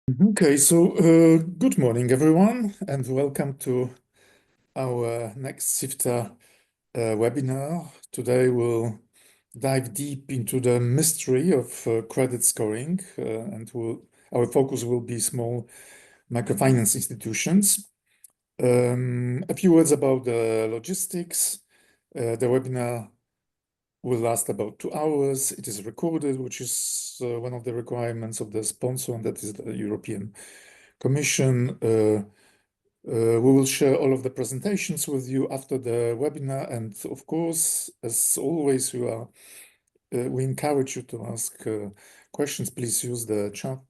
Okay, so good morning, everyone, and welcome to our next SIFTA webinar. Today we'll dive deep into the mystery of credit scoring, and our focus will be small microfinance institutions. A few words about the logistics. The webinar will last about 2 hours. It is recorded, which is one of the requirements of the sponsor, and that is the European Commission. We will share all of the presentations with you after the webinar, and of course, as always, we encourage you to ask questions. Please use the chat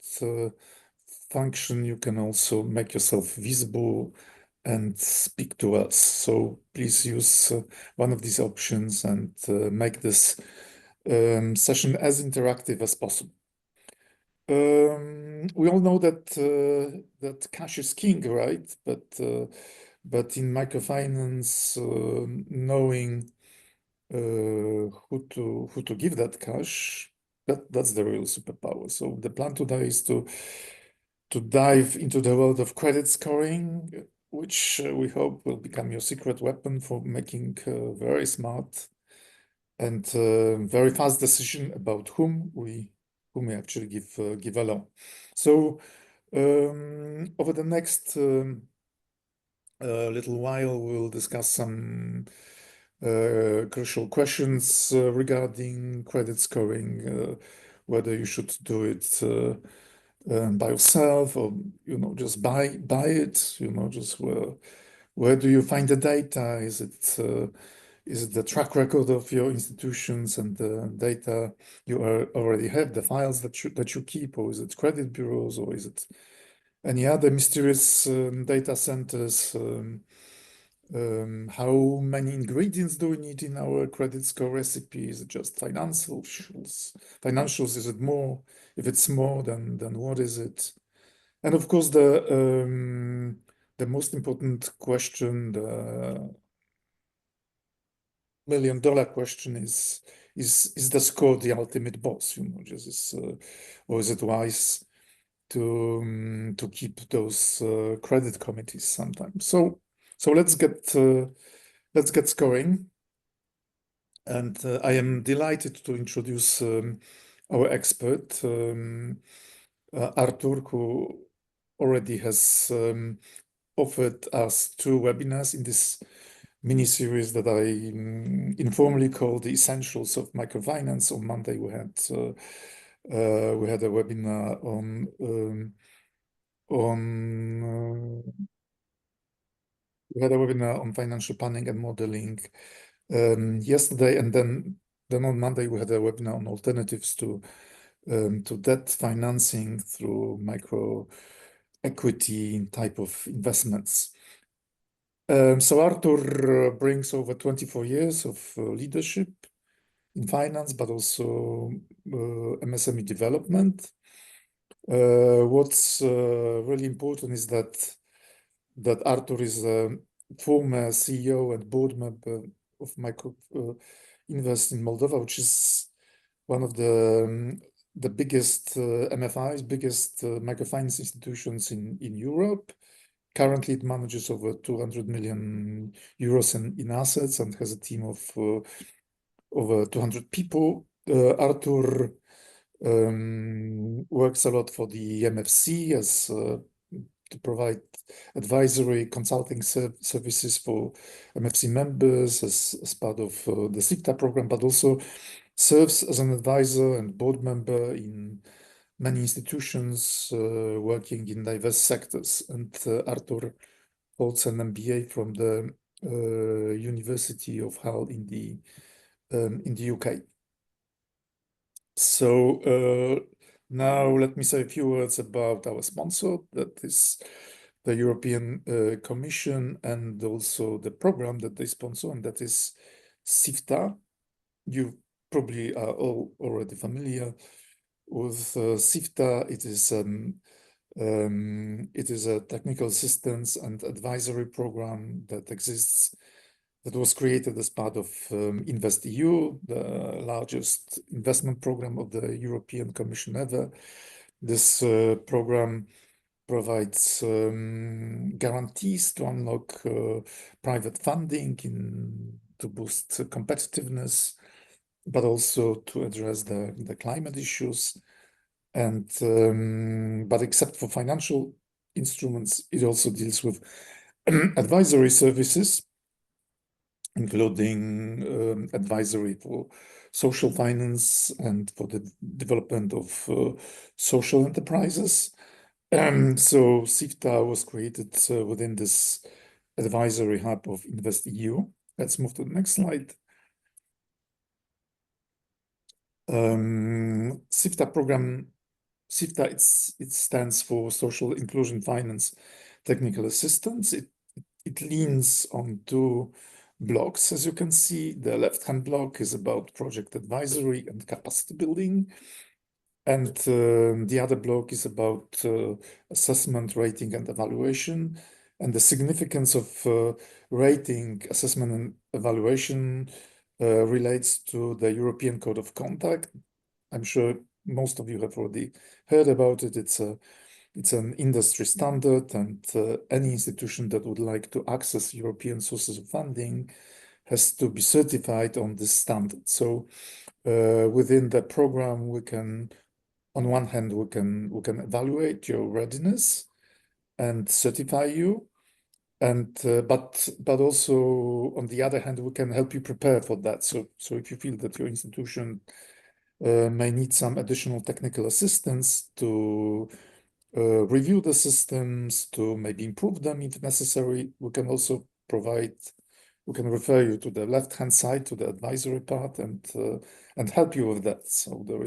function. You can also make yourself visible and speak to us. So please use one of these options and make this session as interactive as possible. We all know that cash is king, right? But in microfinance, knowing who to give that cash, that's the real superpower. So the plan today is to dive into the world of credit scoring, which we hope will become your secret weapon for making very smart and very fast decision about whom we actually give a loan. So over the next little while, we'll discuss some crucial questions regarding credit scoring, whether you should do it by yourself or just buy it. Just where do you find the data? Is it the track record of your institutions and the data you already have, the files that you keep, or is it credit bureaus, or is it any other mysterious data centers? How many ingredients do we need in our credit score recipe? Is it just financials? Financials, is it more? If it's more, then what is it? And of course, the most important question, the $1 million question is the score the ultimate boss? Or is it wise to keep those credit committees sometimes? So let's get scoring. And I am delighted to introduce our expert, Artur, who already has offered us 2 webinars in this mini-series that I informally call the Essentials of Microfinance. On Monday, we had a webinar on financial planning and modeling yesterday, and then on Monday we had a webinar on alternatives to debt financing through micro equity type of investments. So Artur brings over 24 years of leadership in finance, but also MSME development. What's really important is that Artur is a former CEO and board member of Microfinance in Moldova, which is one of the biggest MFIs, biggest microfinance institutions in Europe. Currently, it manages over 200 million euros in assets and has a team of over 200 people. Artur works a lot for the MFC to provide advisory consulting services for MFC members as part of the SIFTA program, but also serves as an advisor and board member in many institutions working in diverse sectors. And Artur holds an MBA from the University of Hull in the UK. So now let me say a few words about our sponsor, that is the European Commission, and also the program that they sponsor, and that is SIFTA. You probably are all already familiar with SIFTA. It is a technical assistance and advisory program that exists, that was created as part of InvestEU, the largest investment program of the European Commission ever. This program provides guarantees to unlock private funding to boost competitiveness, but also to address the climate issues. And but except for financial instruments, it also deals with advisory services, including advisory for social finance and for the development of social enterprises. So SIFTA was created within this advisory hub of InvestEU. Let's move to the next slide. SIFTA program, SIFTA, it stands for Social Inclusion Finance Technical Assistance. It leans on two blocks, as you can see. The left-hand block is about project advisory and capacity building. And the other block is about assessment, rating, and evaluation. And the significance of rating, assessment, and evaluation relates to the European Code of Conduct. I'm sure most of you have already heard about it. It's an industry standard, and any institution that would like to access European sources of funding has to be certified on this standard. So within the program, we can, on one hand, we can evaluate your readiness and certify you, and but also on the other hand, we can help you prepare for that. So if you feel that your institution may need some additional technical assistance to review the systems, to maybe improve them if necessary, we can also provide. We can refer you to the left-hand side, to the advisory part, and help you with that. So there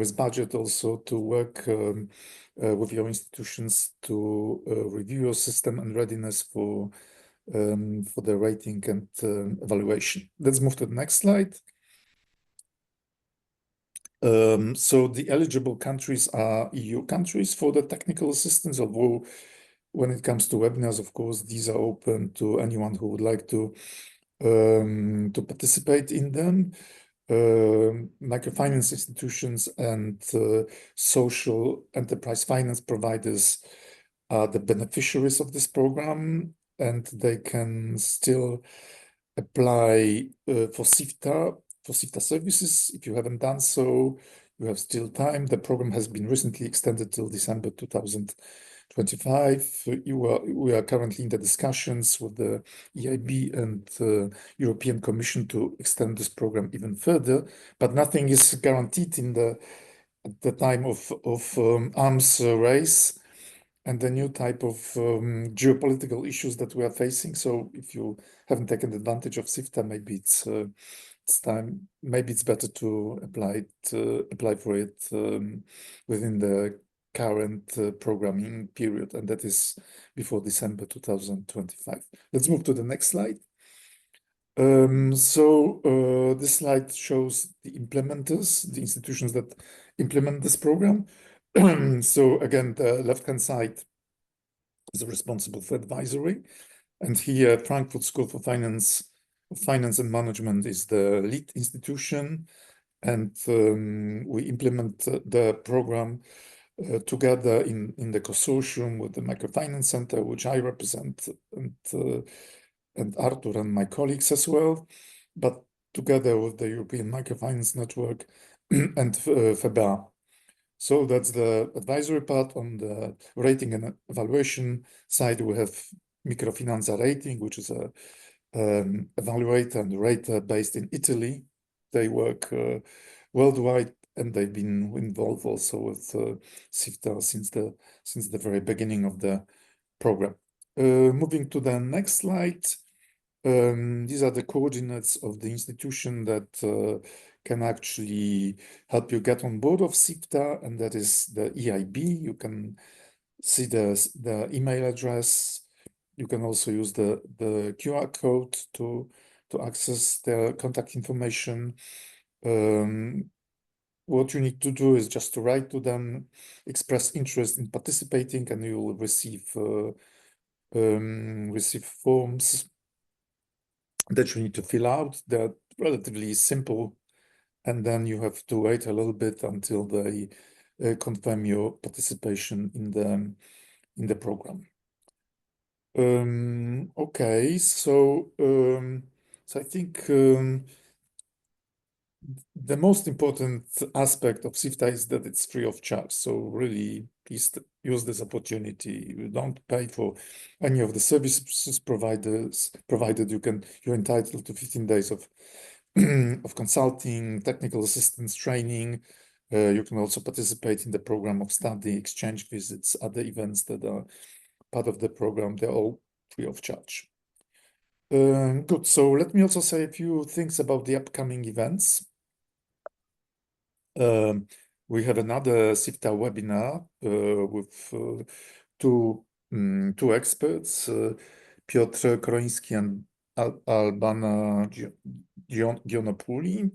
is budget also to work with your institutions to review your system and readiness for the rating and evaluation. Let's move to the next slide. So the eligible countries are EU countries for the technical assistance, although when it comes to webinars, of course, these are open to anyone who would like to participate in them. Microfinance institutions and social enterprise finance providers are the beneficiaries of this program, and they can still apply for SIFTA services. If you haven't done so, you have still time. The program has been recently extended till December 2025. We are currently in the discussions with the EIB and European Commission to extend this program even further, but nothing is guaranteed at the time of arms race and the new type of geopolitical issues that we are facing. So if you haven't taken advantage of SIFTA, maybe it's time. Maybe it's better to apply for it within the current programming period, and that is before December 2025. Let's move to the next slide. This slide shows the implementers, the institutions that implement this program. So again, the left-hand side is responsible for advisory, and here Frankfurt School for Finance and Management is the lead institution, and we implement the program together in the consortium with the Microfinance Center, which I represent, and Artur and my colleagues as well, but together with the European Microfinance Network and FEBA. So that's the advisory part. On the rating and evaluation side, we have Microfinance Rating, which is a evaluator and rater based in Italy. They work worldwide, and they've been involved also with SIFTA since the very beginning of the program. Moving to the next slide. These are the coordinates of the institution that can actually help you get on board of SIFTA, and that is the EIB. You can see the email address. You can also use the QR code to access their contact information. What you need to do is just to write to them, express interest in participating, and you will receive forms that you need to fill out. They're relatively simple, and then you have to wait a little bit until they confirm your participation in the program. Okay, so I think the most important aspect of SIFTA is that it's free of charge. So really, please use this opportunity. You don't pay for any of the services provided. You're entitled to 15 days of of consulting, technical assistance training. You can also participate in the program of study, exchange visits, other events that are part of the program. They're all free of charge. Good. So let me also say a few things about the upcoming events. We have another SIFTA webinar with two experts, Piotr Koroński and Albana Gionopouli.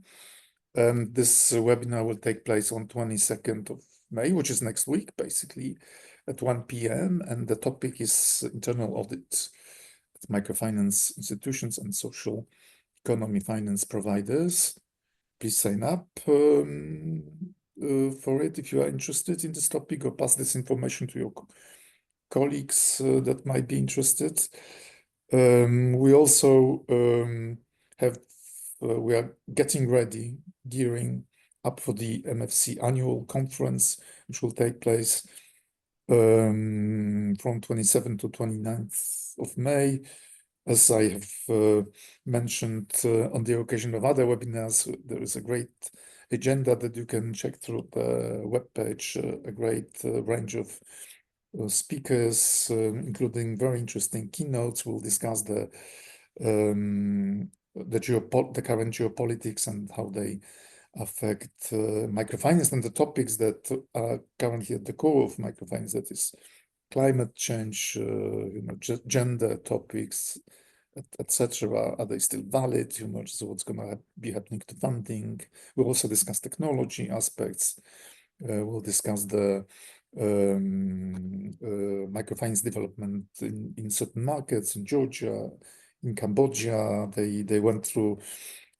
This webinar will take place on 22nd of May, which is next week, basically, at 1 p.m. And the topic is internal audit at microfinance institutions and social economy finance providers. Please sign up for it if you are interested in this topic, or pass this information to your colleagues that might be interested. We also we are getting ready, gearing up for the MFC annual conference, which will take place from 27th to 29th of May. As I have mentioned on the occasion of other webinars, there is a great agenda that you can check through the webpage, a great range of speakers, including very interesting keynotes. We'll discuss the current geopolitics and how they affect microfinance, and the topics that are currently at the core of microfinance, that is climate change, gender topics, etc. Are they still valid? So what's going to be happening to funding? We'll also discuss technology aspects. We'll discuss the microfinance development in certain markets, in Georgia, in Cambodia. They went through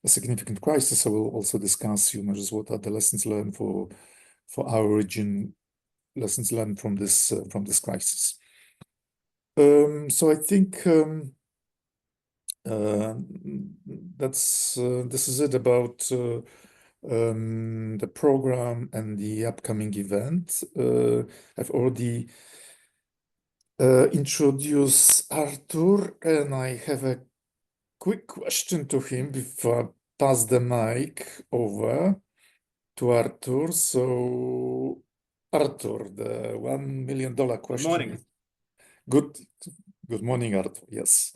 a significant crisis. So we'll also discuss, just what are the lessons learned for our region, lessons learned from this crisis. So I think this is it about the program and the upcoming event. I've already introduced Artur, and I have a quick question to him before I pass the mic over to Artur. So, Artur, the $1 million question. Good morning. Good morning, Artur. Yes.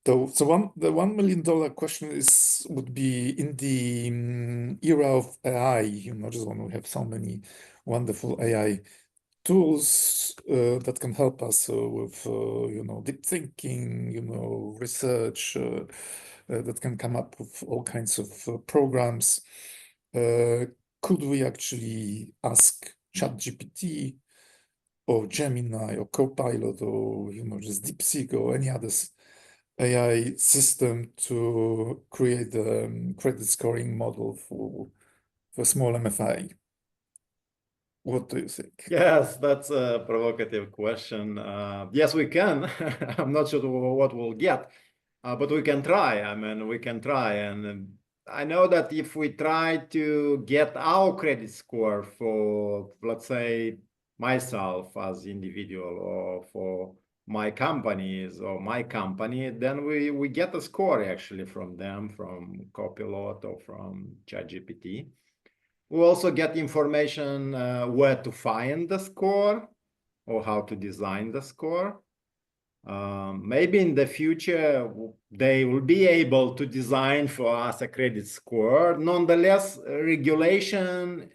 So the $1 million question would be, in the era of AI, just when we have so many wonderful AI tools that can help us with deep thinking, research that can come up with all kinds of programs. Could we actually ask ChatGPT or Gemini or Copilot or just DeepSeek or any other AI system to create a credit scoring model for small MFI? What do you think? Yes, that's a provocative question. Yes, we can. I'm not sure what we'll get, but we can try. I mean, we can try. And I know that if we try to get our credit score for, let's say, myself as individual, or for my companies or my company, then we get a score actually from them, from Copilot or from ChatGPT. We also get information where to find the score or how to design the score. Maybe in the future, they will be able to design for us a credit score. Nonetheless, regulation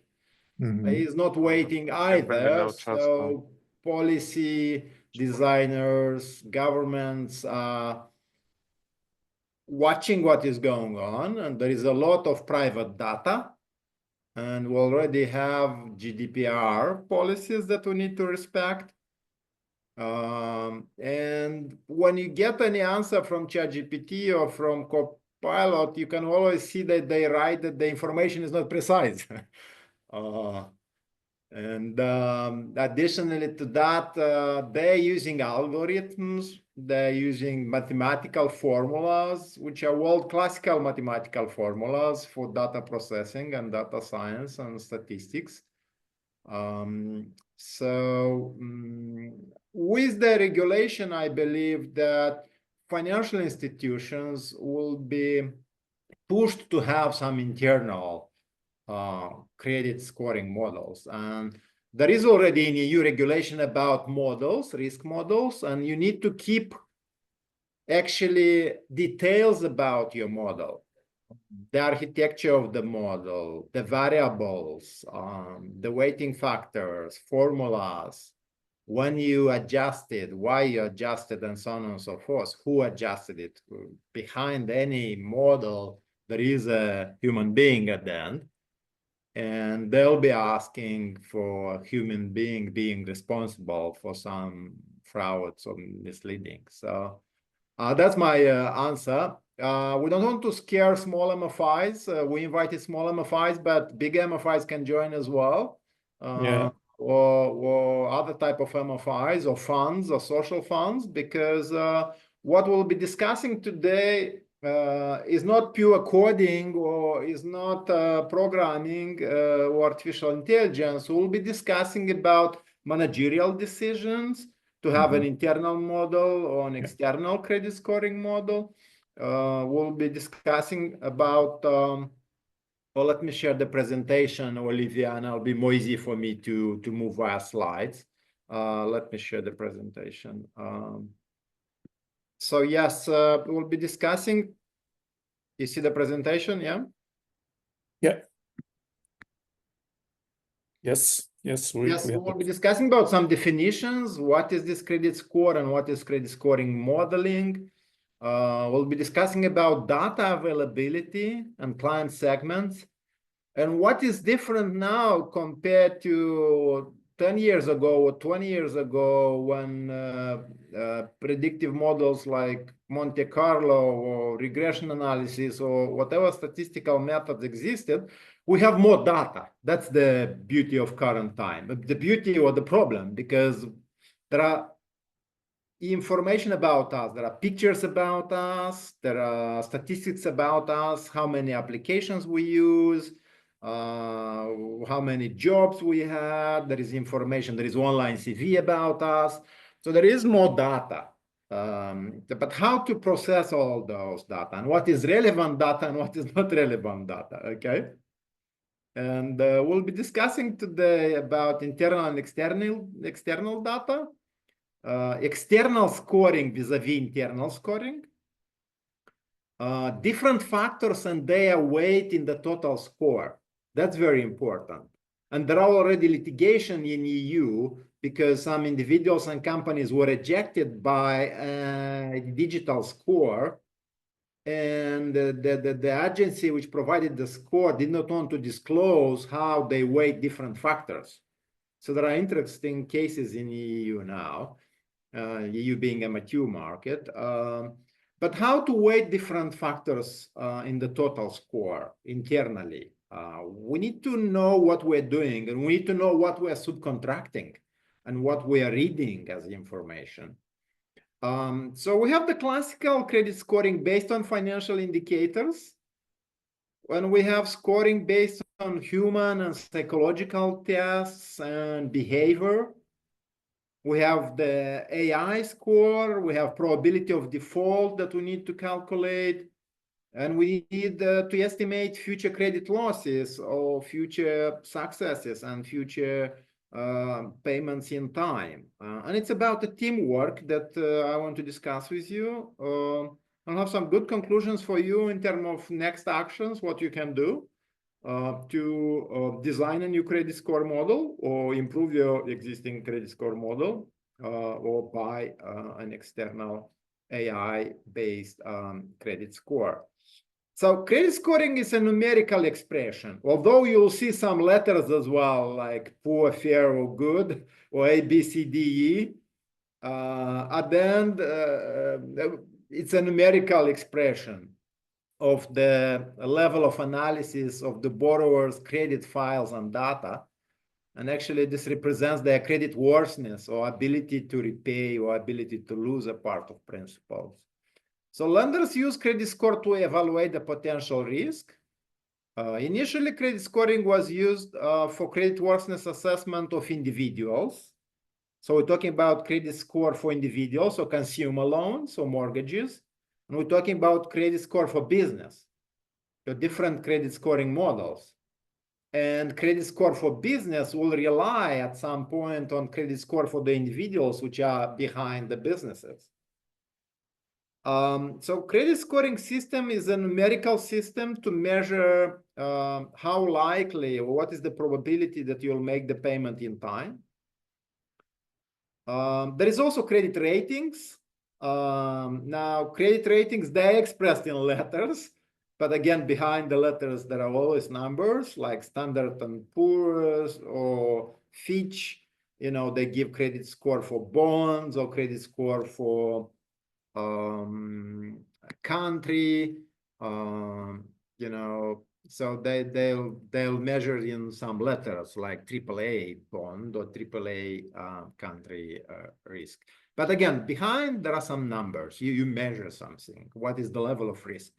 is not waiting either. So policy designers, governments are watching what is going on, and there is a lot of private data. And we already have GDPR policies that we need to respect. And when you get any answer from ChatGPT or from Copilot, you can always see that they write that the information is not precise. And additionally to that, they're using algorithms, they're using mathematical formulas, which are world classical mathematical formulas for data processing and data science and statistics. With the regulation, I believe that financial institutions will be pushed to have some internal credit scoring models. And there is already an EU regulation about models, risk models, and you need to keep actually details about your model, the architecture of the model, the variables, the weighting factors, formulas, when you adjusted, why you adjusted, and so on and so forth, who adjusted it. Behind any model, there is a human being at the end. And they'll be asking for a human being being responsible for some frauds or misleading. So that's my answer. We don't want to scare small MFIs. We invited small MFIs, but big MFIs can join as well. Yeah. Or other type of MFIs or funds or social funds, because what we'll be discussing today is not pure coding or is not programming or artificial intelligence. We'll be discussing about managerial decisions, to have an internal model or an external credit scoring model. We'll be discussing about, well, let me share the presentation, Olivia, and it'll be more easy for me to move via slides. Let me share the presentation. So yes, we'll be discussing, you see the presentation, yeah? Yeah. Yes, we We'll be discussing about some definitions. What is this credit score and what is credit scoring modeling? We'll be discussing about data availability and client segments, and what is different now compared to 10 years ago or 20 years ago, when predictive models like Monte Carlo or regression analysis or whatever statistical methods existed. We have more data. That's the beauty of current time, the beauty or the problem, because there are information about us, there are pictures about us, there are statistics about us, how many applications we use, how many jobs we had, there is information, there is online CV about us. So there is more data. But how to process all those data, and what is relevant data and what is not relevant data, okay? And we'll be discussing today about internal and external data, external scoring vis-a-vis internal scoring, different factors and their weight in the total score. That's very important. And there are already litigation in EU because some individuals and companies were rejected by a digital score, and the agency which provided the score did not want to disclose how they weight different factors. So there are interesting cases in EU now, EU being a mature market. But how to weight different factors in the total score internally? We need to know what we're doing, and we need to know what we're subcontracting and what we are reading as information. So we have the classical credit scoring based on financial indicators, and we have scoring based on human and psychological tests and behavior. We have the AI score, we have probability of default that we need to calculate, and we need to estimate future credit losses or future successes and future payments in time. And it's about the teamwork that I want to discuss with you. I'll have some good conclusions for you in terms of next actions, what you can do to design a new credit score model or improve your existing credit score model, or buy an external AI-based credit score. So credit scoring is a numerical expression, although you'll see some letters as well, like poor, fair, or good, or A, B, C, D, E. At the end, it's a numerical expression of the level of analysis of the borrower's credit files and data. And actually, this represents their credit worthiness or ability to repay or ability to lose a part of principals. So lenders use credit score to evaluate the potential risk. Initially, credit scoring was used for credit worthiness assessment of individuals. So we're talking about credit score for individuals, so consumer loans or mortgages. And we're talking about credit score for business, so different credit scoring models. And credit score for business will rely at some point on credit score for the individuals, which are behind the businesses. So credit scoring system is a numerical system to measure how likely or what is the probability that you'll make the payment in time. There is also credit ratings. Now, credit ratings, they're expressed in letters, but again, behind the letters, there are always numbers like Standard and Poor's or Fitch. You know, they give credit score for bonds or credit score for country, you know, so they'll measure in some letters like AAA bond or AAA country risk. But again, behind there are some numbers. You measure something. What is the level of risk?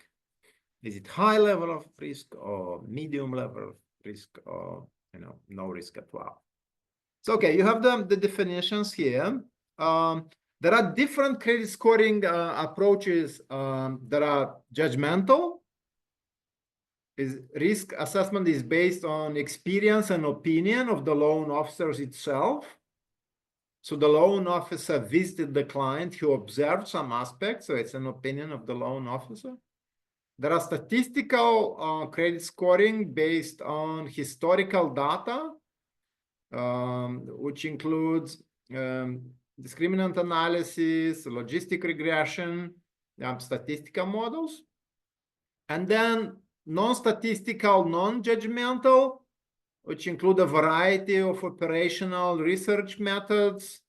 Is it high level of risk or medium level of risk or no risk at all? So okay, you have the definitions here. There are different credit scoring approaches that are judgmental. Risk assessment is based on experience and opinion of the loan officers itself. So the loan officer visited the client, who observed some aspects, so it's an opinion of the loan officer. There are statistical credit scoring based on historical data, which includes discriminant analysis, logistic regression, statistical models. And then non-statistical, non-judgmental, which include a variety of operational research methods,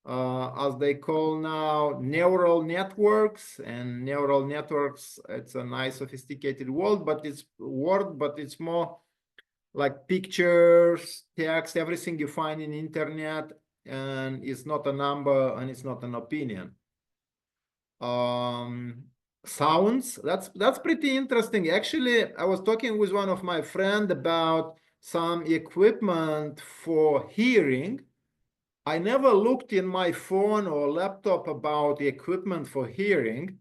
as they call now neural networks. And neural networks, it's a nice sophisticated word, but it's more like pictures, text, everything you find in internet, and it's not a number and it's not an opinion. Sounds, that's pretty interesting. Actually, I was talking with one of my friends about some equipment for hearing. I never looked in my phone or laptop about the equipment for hearing.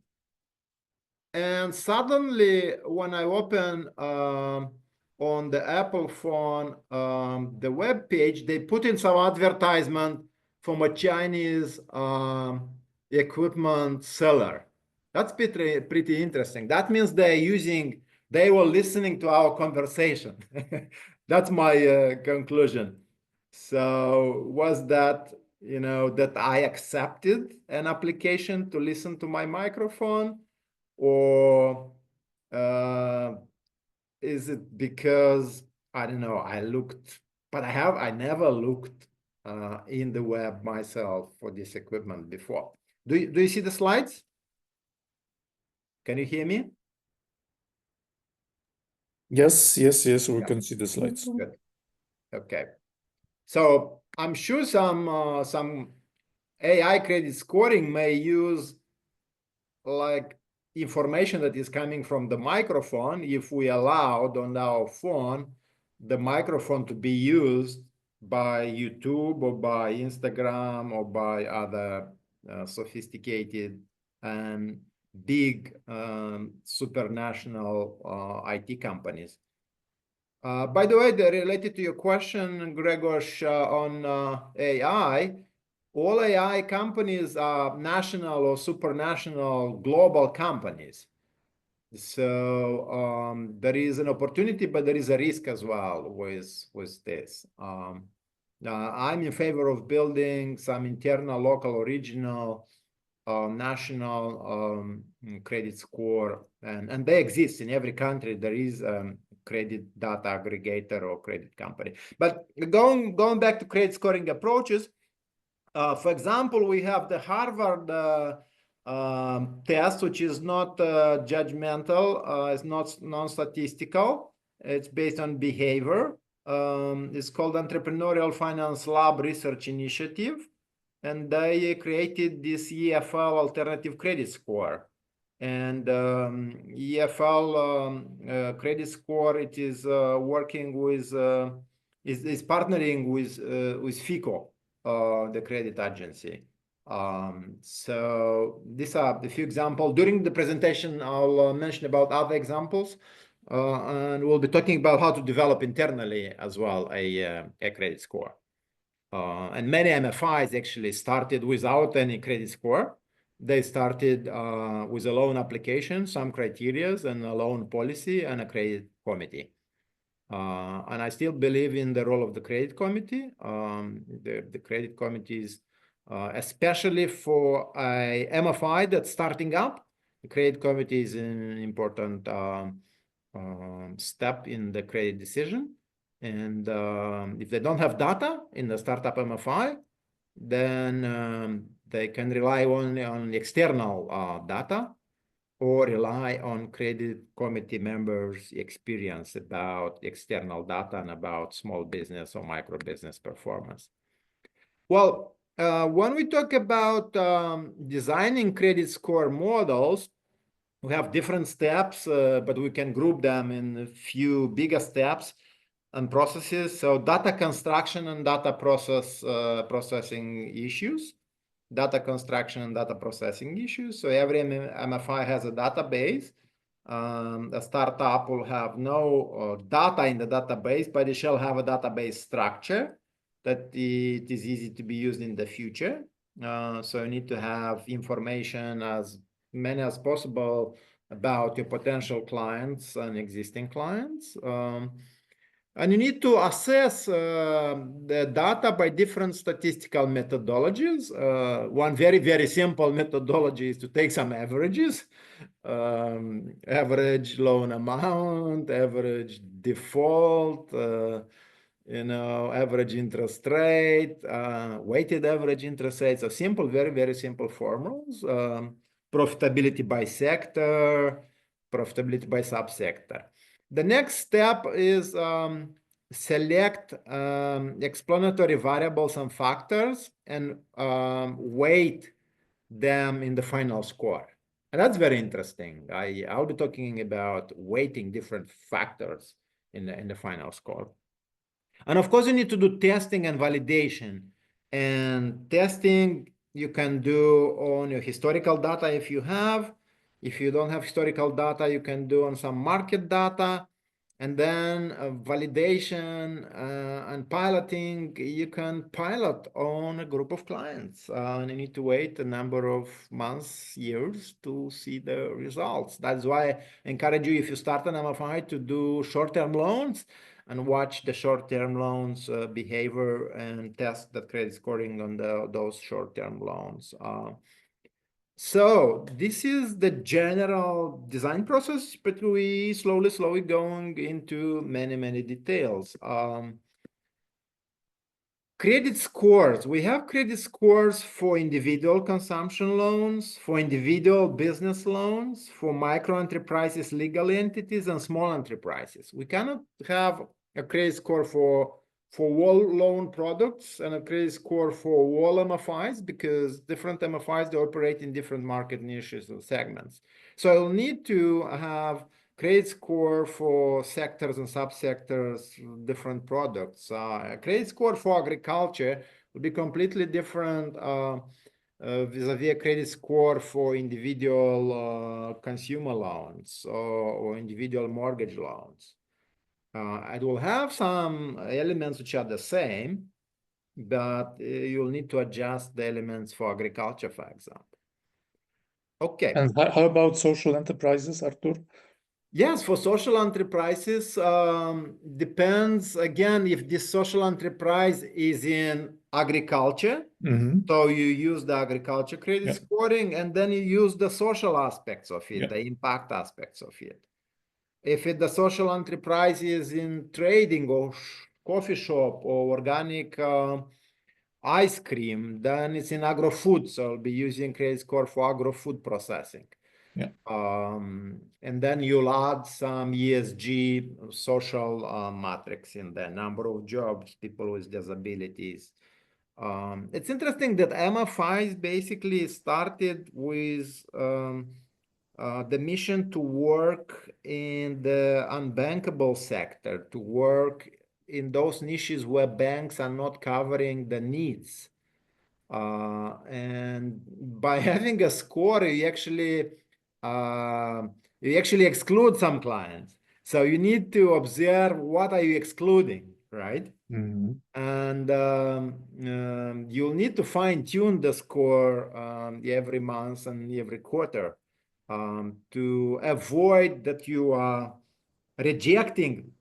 And suddenly, when I open on the Apple phone, the web page, they put in some advertisement from a Chinese equipment seller. That's pretty interesting. That means they were listening to our conversation. That's my conclusion. So was that, that I accepted an application to listen to my microphone, or is it because, I don't know, I looked, but I never looked in the web myself for this equipment before. Do you see the slides? Can you hear me? Yes, we can see the slides. Good. Okay. So I'm sure some AI credit scoring may use like information that is coming from the microphone, if we allowed on our phone the microphone to be used by YouTube or by Instagram or by other sophisticated and big supranational IT companies. By the way, related to your question, Gregos, on AI, all AI companies are national or supranational global companies. So there is an opportunity, but there is a risk as well with this. I'm in favor of building some internal, local, regional, national credit score, and they exist in every country. There is credit data aggregator or credit company. But going back to credit scoring approaches, for example, we have the Harvard test, which is not judgmental, it's not non-statistical. It's based on behavior. It's called Entrepreneurial Finance Lab Research Initiative, and they created this EFL alternative credit score. And EFL credit score, it is working with is partnering with FICO, the credit agency. So these are a few examples. During the presentation, I'll mention about other examples, and we'll be talking about how to develop internally as well a credit score. And many MFIs actually started without any credit score. They started with a loan application, some criterias, and a loan policy, and a credit committee. And I still believe in the role of the credit committee. The credit committees, especially for a MFI that's starting up, the credit committee is an important step in the credit decision. And if they don't have data in the startup MFI, then they can rely only on external data, or rely on credit committee members' experience about external data and about small business or micro business performance. Well, when we talk about designing credit score models, we have different steps, but we can group them in a few bigger steps and processes. So data construction and data processing issues. Data construction and data processing issues. So every MFI has a database. A startup will have no data in the database, but it shall have a database structure that it is easy to be used in the future. So you need to have information as many as possible about your potential clients and existing clients. And you need to assess the data by different statistical methodologies. One very, very simple methodology is to take some averages, average loan amount, average default, average interest rate, weighted average interest rate. So simple, very, very simple formulas. Profitability by sector, profitability by subsector. The next step is select explanatory variables and factors and weight them in the final score. And that's very interesting. I'll be talking about weighting different factors in the final score. And of course, you need to do testing and validation. And testing you can do on your historical data if you have. If you don't have historical data, you can do on some market data. And then validation and piloting, you can pilot on a group of clients. And you need to wait a number of months, years to see the results. That's why I encourage you, if you start an MFI, to do short-term loans and watch the short-term loans behavior and test the credit scoring on those short-term loans. So this is the general design process, but we slowly going into many details. Credit scores. We have credit scores for individual consumption loans, for individual business loans, for micro enterprises, legal entities, and small enterprises. We cannot have a credit score for all loan products and a credit score for all MFIs, because different MFIs, they operate in different market niches and segments. So I'll need to have credit score for sectors and subsectors, different products. A credit score for agriculture would be completely different vis-a-vis a credit score for individual consumer loans or individual mortgage loans. It will have some elements which are the same, but you'll need to adjust the elements for agriculture, for example. Okay. And how about social enterprises, Artur? Yes, for social enterprises, depends again if this social enterprise is in agriculture. So you use the agriculture credit scoring, and then you use the social aspects of it, the impact aspects of it. If the social enterprise is in trading or coffee shop or organic ice cream, then it's in agro-food. So I'll be using credit score for agro-food processing. Yeah. And then you'll add some ESG social matrix in the number of jobs, people with disabilities. It's interesting that MFIs basically started with the mission to work in the unbankable sector, to work in those niches where banks are not covering the needs. And by having a score, you actually exclude some clients. So you need to observe what are you excluding, right? Mm-hmm. And you'll need to fine tune the score every month and every quarter to avoid that you are rejecting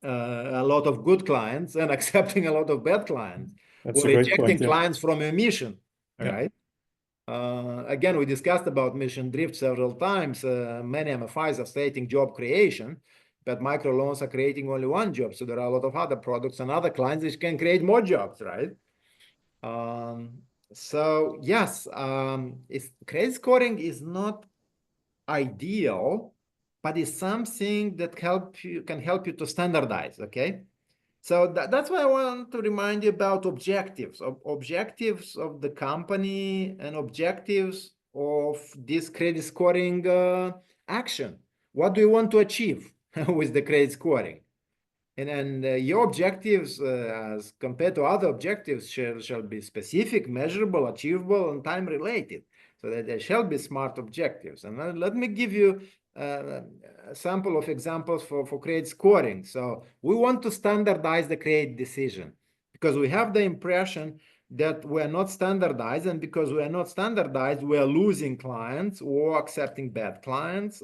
a lot of good clients and accepting a lot of bad clients, That's or a great rejecting point. Yeah. clients from a mission, all Yeah. right? Again, we discussed about mission drift several times. Many MFIs are stating job creation, but microloans are creating only one job. So there are a lot of other products and other clients which can create more jobs, right? So yes, credit scoring is not ideal, but it's something that can help you to standardize, okay? So that's why I want to remind you about objectives, objectives of the company and objectives of this credit scoring action. What do you want to achieve with the credit scoring? And your objectives, as compared to other objectives, shall be specific, measurable, achievable, and time related. So that there shall be smart objectives. And let me give you a sample of examples for credit scoring. So we want to standardize the credit decision because we have the impression that we're not standardized, and because we are not standardized, we are losing clients or accepting bad clients.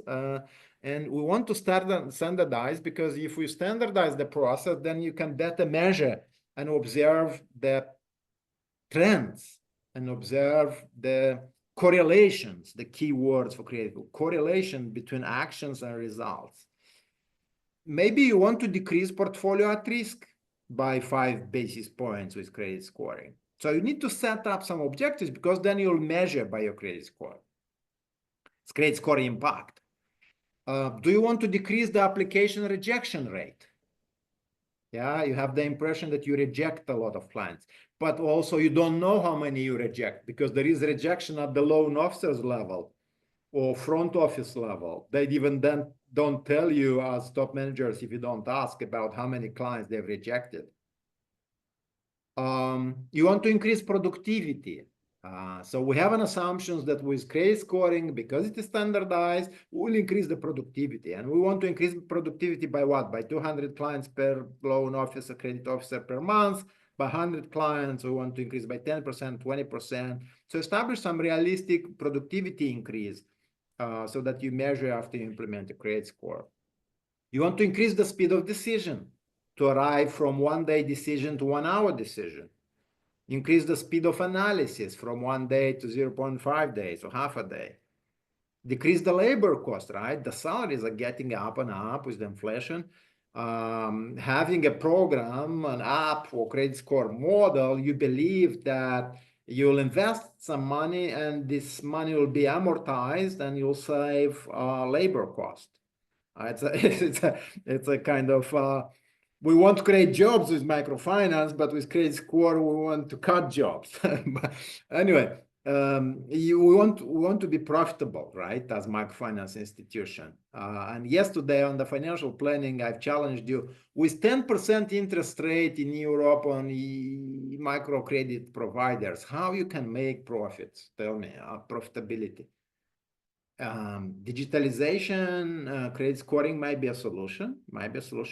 And we want to standardize because if we standardize the process, then you can better measure and observe the trends and observe the correlations, the key words for creative correlation between actions and results. Maybe you want to decrease portfolio at risk by 5 basis points with credit scoring. So you need to set up some objectives because then you'll measure by your credit score. It's credit score impact. Do you want to decrease the application rejection rate? Yeah, you have the impression that you reject a lot of clients, but also you don't know how many you reject because there is rejection at the loan officers level or front office level. They even then don't tell you as top managers if you don't ask about how many clients they've rejected. You want to increase productivity. So we have an assumption that with credit scoring, because it is standardized, we'll increase the productivity. And we want to increase productivity by what? By 200 clients per loan officer, credit officer per month. By 100 clients, we want to increase by 10%, 20%. So establish some realistic productivity increase so that you measure after you implement a credit score. You want to increase the speed of decision to arrive from 1-day decision to 1-hour decision. Increase the speed of analysis from 1 day to 0.5 days or half a day. Decrease the labor cost, right? The salaries are getting up and up with the inflation. Having a program, an app or credit score model, you believe that you'll invest some money and this money will be amortized and you'll save labor cost. It's a kind of we want to create jobs with microfinance, but with credit score we want to cut jobs. But anyway, we want to be profitable, right? As microfinance institution. And yesterday on the financial planning, I've challenged you with 10% interest rate in Europe on microcredit providers. How you can make profits? Tell me, profitability. Digitalization, credit scoring might be a solution,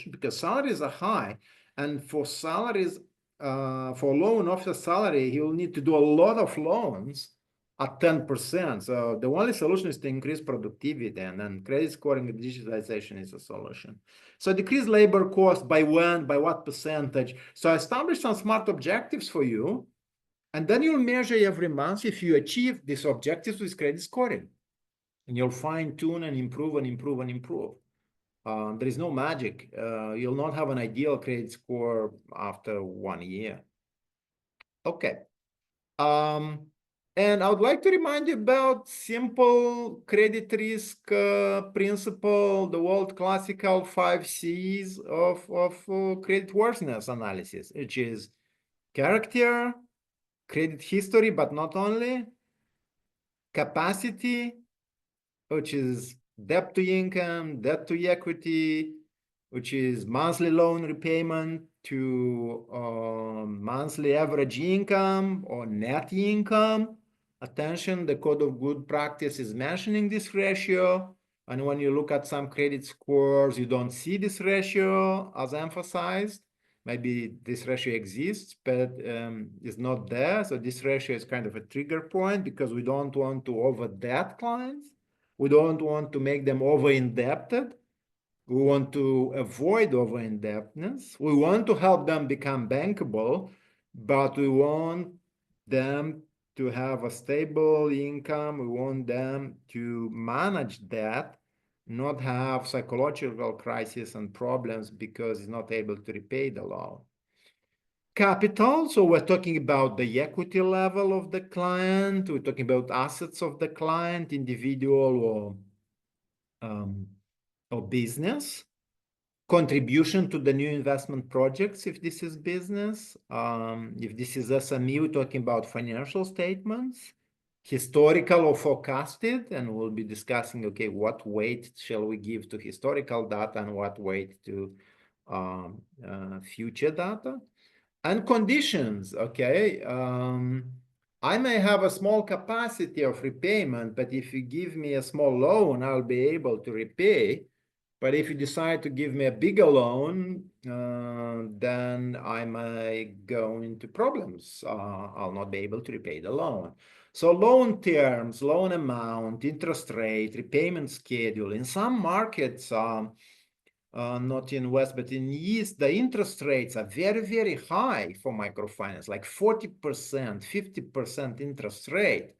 because salaries are high, and for salaries, for loan officer salary, he will need to do a lot of loans at 10%. So the only solution is to increase productivity, and then credit scoring and digitalization is a solution. So decrease labor cost by when, by what percentage? So establish some smart objectives for you, and then you'll measure every month if you achieve these objectives with credit scoring. And you'll fine tune and improve and improve and improve. There is no magic. You'll not have an ideal credit score after 1 year. Okay. And And I would like to remind you about simple credit risk principle, the world classical 5 C's of credit worthiness analysis, which is character, credit history, but not only, capacity, which is debt to income, debt to equity, which is monthly loan repayment to monthly average income or net income. Attention, the code of good practice is mentioning this ratio. And when you look at some credit scores, you don't see this ratio as emphasized. Maybe this ratio exists, but is not there. So this ratio is kind of a trigger point because we don't want to over-debt clients. We don't want to make them over-indebted. We want to avoid over-indebtedness. We want to help them become bankable, but we want them to have a stable income. We want them to manage debt, not have psychological crises and problems because he's not able to repay the loan. Capital, so we're talking about the equity level of the client. We're talking about assets of the client, individual or business. Contribution to the new investment projects, if this is business. If this is SME, we're talking about financial statements, historical or forecasted, and we'll be discussing, okay, what weight shall we give to historical data and what weight to future data. And conditions, okay. I may have a small capacity of repayment, but if you give me a small loan, I'll be able to repay. But if you decide to give me a bigger loan, then I might go into problems. I'll not be able to repay the loan. So loan terms, loan amount, interest rate, repayment schedule. In some markets, not in West, but in East, the interest rates are very, very high for microfinance, like 40%, 50% interest rate.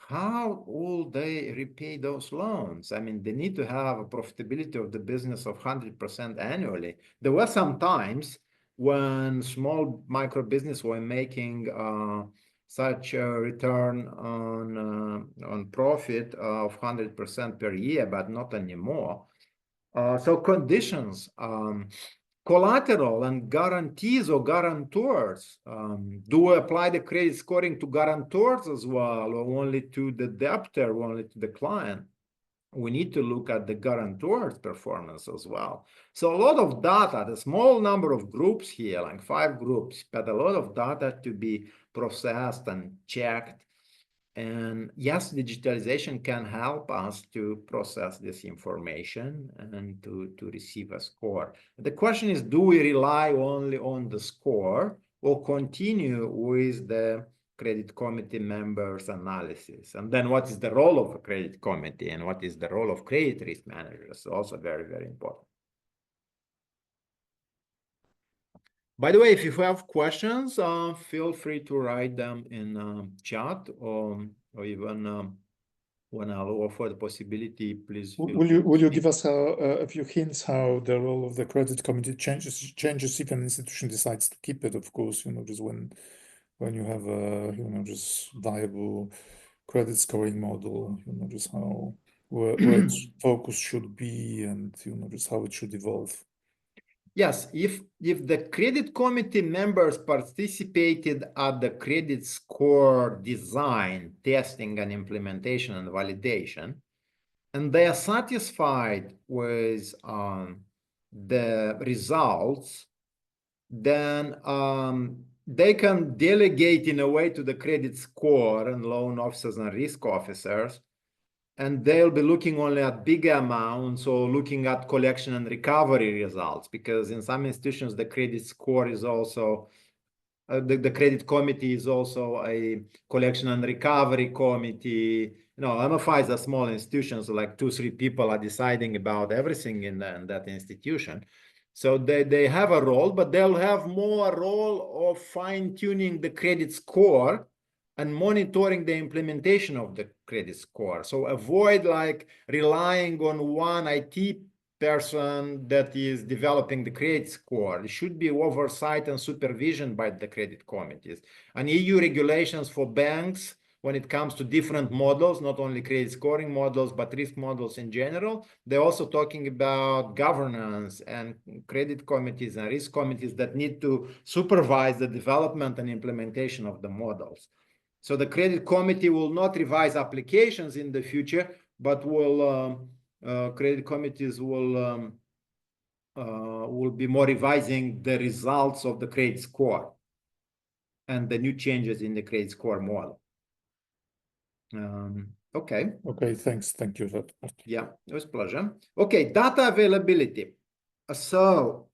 How will they repay those loans? I mean, they need to have a profitability of the business of 100% annually. There were some times when small micro business were making such a return on profit of 100% per year, but not anymore. So conditions, collateral and guarantees or guarantors. Do we apply the credit scoring to guarantors as well, or only to the debtor, or only to the client? We need to look at the guarantor's performance as well. So a lot of data, the small number of groups here, like 5 groups, but a lot of data to be processed and checked. And yes, digitalization can help us to process this information and to receive a score. The question is, do we rely only on the score or continue with the credit committee members' analysis? And then what is the role of a credit committee and what is the role of credit risk managers? Also very, very important. By the way, if you have questions, feel free to write them in chat or even when I'll offer the possibility, please feel free. Will you give us a few hints how the role of the credit committee changes if an institution decides to keep it? Of course, just when you have a just viable credit scoring model, just how where its focus should be and just how it should evolve. Yes, if the credit committee members participated at the credit score design, testing and implementation and validation, and they are satisfied with the results, then they can delegate in a way to the credit score and loan officers and risk officers, and they'll be looking only at bigger amounts or looking at collection and recovery results, because in some institutions, the credit score is also, the credit committee is also a collection and recovery committee. MFIs are small institutions, like 2-3 people are deciding about everything in that institution. So they have a role, but they'll have more role of fine-tuning the credit score and monitoring the implementation of the credit score. So avoid like relying on one IT person that is developing the credit score. It should be oversight and supervision by the credit committees. And EU regulations for banks, when it comes to different models, not only credit scoring models, but risk models in general. They're also talking about governance and credit committees and risk committees that need to supervise the development and implementation of the models. So the credit committee will not revise applications in the future, but credit committees will be more revising the results of the credit score and the new changes in the credit score model. Okay. Okay, thanks. Thank you. Yeah, it was a pleasure. Okay, data availability. So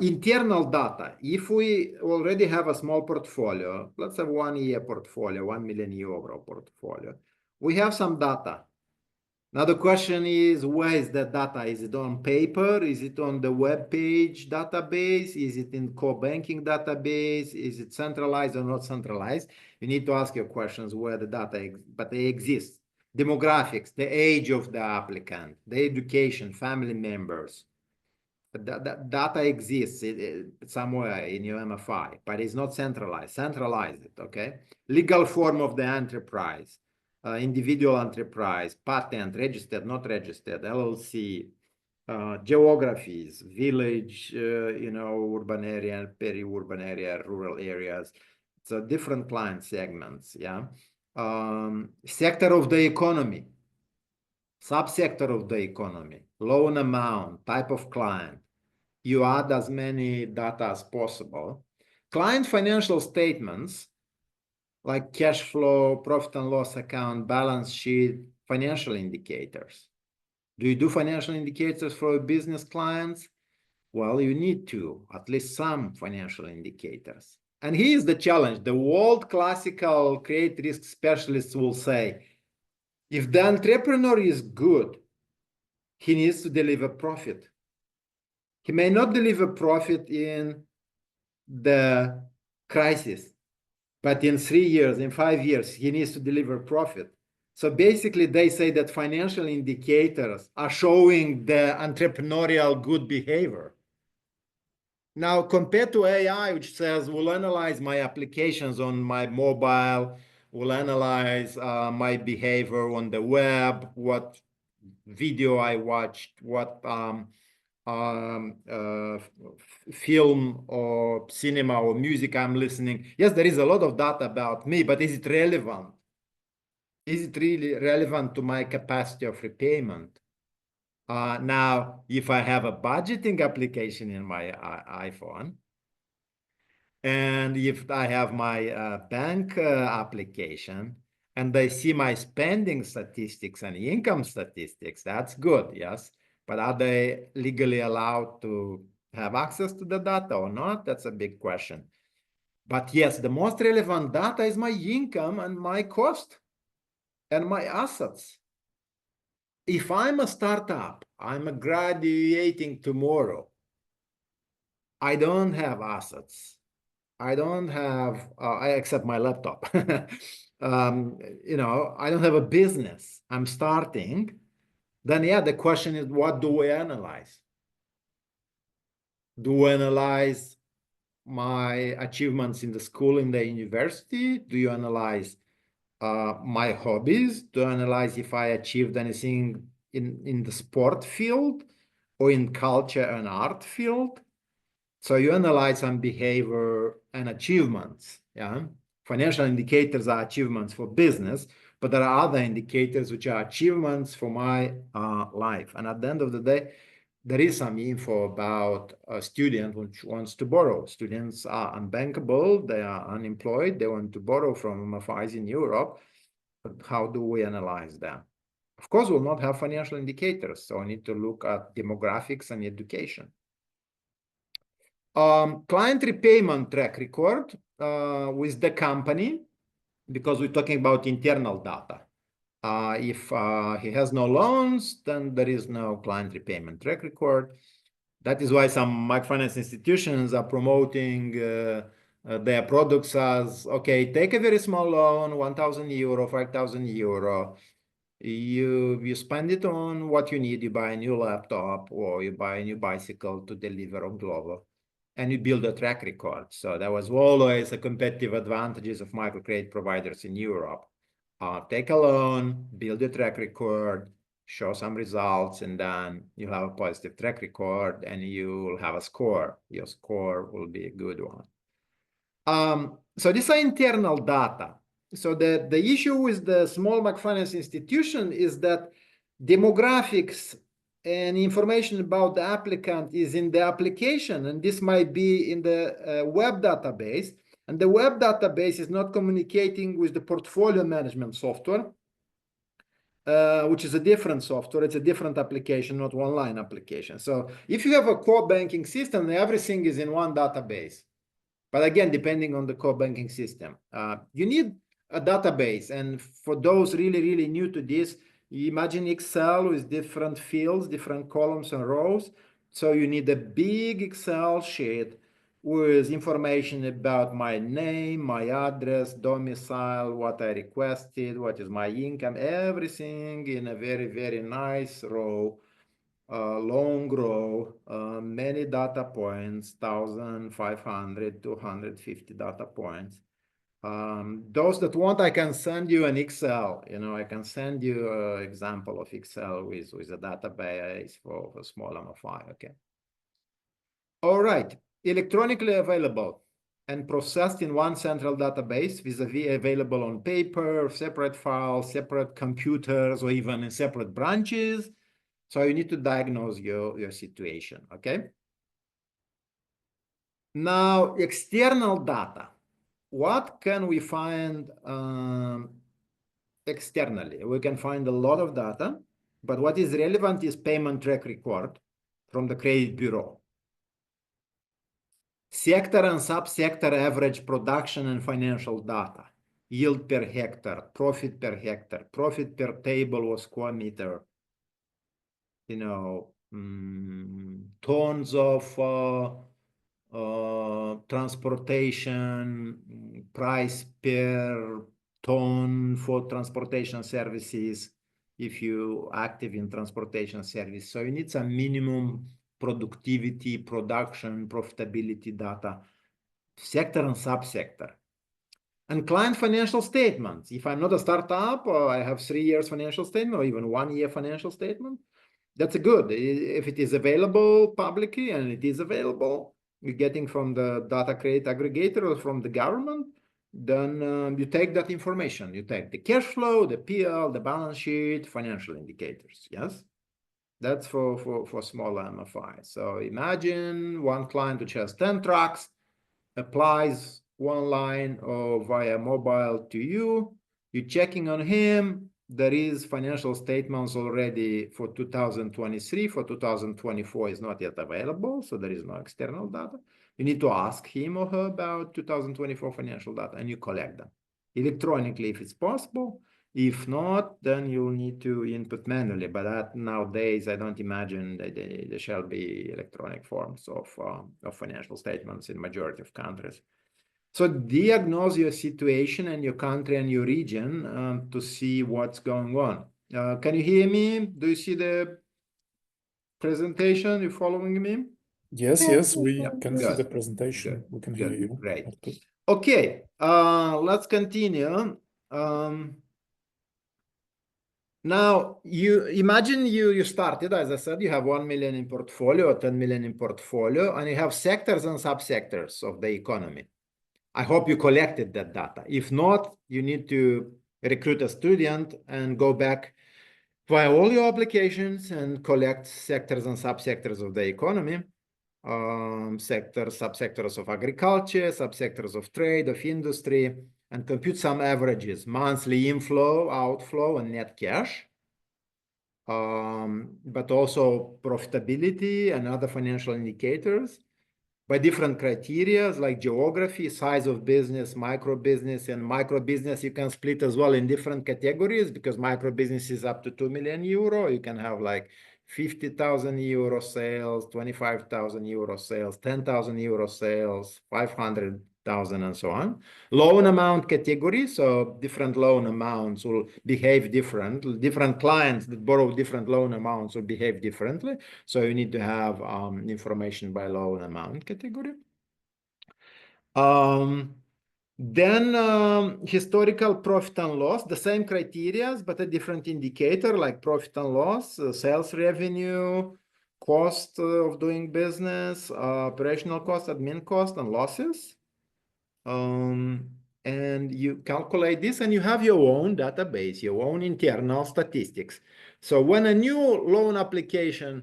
internal data, if we already have a small portfolio, let's have 1 year portfolio, 1 million euro portfolio, we have some data. Now the question is, where is that data? Is it on paper? Is it on the web page database? Is it in core banking database? Is it centralized or not centralized? You need to ask your questions where the data, but they exist. Demographics, the age of the applicant, the education, family members. That data exists somewhere in your MFI, but it's not centralized. Centralize it, okay? Legal form of the enterprise. Individual enterprise, patent, registered, not registered, LLC, geographies, village, urban area, peri-urban area, rural areas. So different client segments, yeah. Sector of the economy, subsector of the economy, loan amount, type of client. You add as many data as possible. Client financial statements, like cash flow, profit and loss account, balance sheet, financial indicators. Do you do financial indicators for your business clients? Well, you need to, at least some financial indicators. And here's the challenge. The world classical credit risk specialists will say, if the entrepreneur is good, he needs to deliver profit. He may not deliver profit in the crisis, but in 3 years, in 5 years, he needs to deliver profit. So basically, they say that financial indicators are showing the entrepreneurial good behavior. Now, compared to AI, which says, we'll analyze my applications on my mobile, we'll analyze my behavior on the web, what video I watched, what film or cinema or music I'm listening. Yes, there is a lot of data about me, but is it relevant? Is it really relevant to my capacity of repayment? Now, if I have a budgeting application in my iPhone, and if I have my bank application, and they see my spending statistics and income statistics, that's good, yes. But are they legally allowed to have access to the data or not? That's a big question. But yes, the most relevant data is my income and my cost and my assets. If I'm a startup, I'm graduating tomorrow, I don't have assets. I don't have, except my laptop. I don't have a business. I'm starting. Then, yeah, the question is, what do we analyze? Do we analyze my achievements in the school, in the university? Do you analyze my hobbies? Do you analyze if I achieved anything in the sport field or in culture and art field? So you analyze some behavior and achievements, yeah? Financial indicators are achievements for business, but there are other indicators which are achievements for my life. And at the end of the day, there is some info about a student which wants to borrow. Students are unbankable, they are unemployed, they want to borrow from MFIs in Europe, but how do we analyze them? Of course, we'll not have financial indicators, so I need to look at demographics and education. Client repayment track record with the company, because we're talking about internal data. If he has no loans, then there is no client repayment track record. That is why some microfinance institutions are promoting their products as, okay, take a very small loan, 1,000 euro, 5,000 euro. You spend it on what you need. You buy a new laptop or you buy a new bicycle to deliver on Glovo, and you build a track record. So that was always a competitive advantages of microcredit providers in Europe. take a loan, build a track record, show some results, and then you have a positive track record and you will have a score. Your score will be a good one. So these are internal data. So the issue with the small microfinance institution is that demographics and information about the applicant is in the application, and this might be in the web database, and the web database is not communicating with the portfolio management software, which is a different software. It's a different application, not one-line application. So if you have a core banking system, everything is in one database. But again, depending on the core banking system, you need a database. And for those really, really new to this, you imagine Excel with different fields, different columns and rows. So you need a big Excel sheet with information about my name, my address, domicile, what I requested, what is my income, everything in a very, very nice row. Long row, many data points, 1,500, 250 data points. Those that want, I can send you an Excel. I can send you an example of Excel with a database for small MFI. Okay. All right. Electronically available and processed in one central database, vis-a-vis available on paper, separate files, separate computers, or even in separate branches. So you need to diagnose your situation, okay? Now, external data. What can we find externally? We can find a lot of data, but what is relevant is payment track record from the credit bureau. Sector and subsector average production and financial data. Yield per hectare, profit per table or square meter. Tons of transportation, price per ton for transportation services, if you active in transportation service. So you need some minimum productivity, production, profitability data, sector and subsector. And client financial statements. If I'm not a startup, or I have 3 years financial statement, or even 1 year financial statement, that's good. If it is available publicly, and it is available, you're getting from the data credit aggregator or from the government, then you take that information. You take the cash flow, the PL, the balance sheet, financial indicators. Yes, that's for small MFI. So imagine one client which has 10 trucks, applies one line or via mobile to you. You're checking on him. There is financial statements already for 2023. For 2024 is not yet available, so there is no external data. You need to ask him or her about 2024 financial data, and you collect them electronically if it's possible. If not, then you'll need to input manually. But that nowadays, I don't imagine that there shall be electronic forms of financial statements in majority of countries. So diagnose your situation and your country and your region to see what's going on. Can you hear me? Do you see the presentation? You following me? Yes, we Yeah, can see the presentation. We can hear you. Great. Okay, let's continue. Now, you imagine you started, as I said, you have 1 million in portfolio or 10 million in portfolio, and you have sectors and subsectors of the economy. I hope you collected that data. If not, you need to recruit a student and go back via all your applications and collect sectors and subsectors of the economy, subsectors of agriculture, subsectors of trade, of industry, and compute some averages, monthly inflow, outflow, and net cash, but also profitability and other financial indicators by different criteria like geography, size of business, micro business, and micro business you can split as well in different categories, because micro business is up to 2 million euro. You can have like 50,000 euro sales, 25,000 euro sales, 10,000 euro sales, 500,000 and so on. Loan amount category, so different loan amounts will behave different. Different clients that borrow different loan amounts will behave differently. So you need to have information by loan amount category. Then historical profit and loss, the same criteria, but a different indicator like profit and loss, sales revenue, cost of doing business, operational cost, admin cost, and losses. And you calculate this and you have your own database, your own internal statistics. So when a new loan application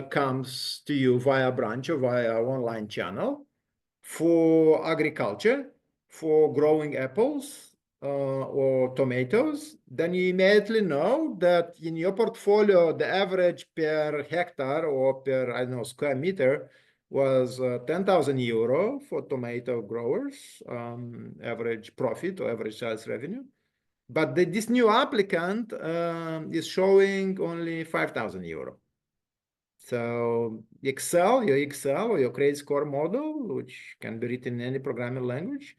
comes to you via branch or via online channel, for agriculture, for growing apples or tomatoes, then you immediately know that in your portfolio, the average per hectare or per, I don't know, square meter was 10,000 euro for tomato growers, average profit or average sales revenue. But this new applicant is showing only 5,000 euro. So your Excel or your credit score model, which can be written in any programming language,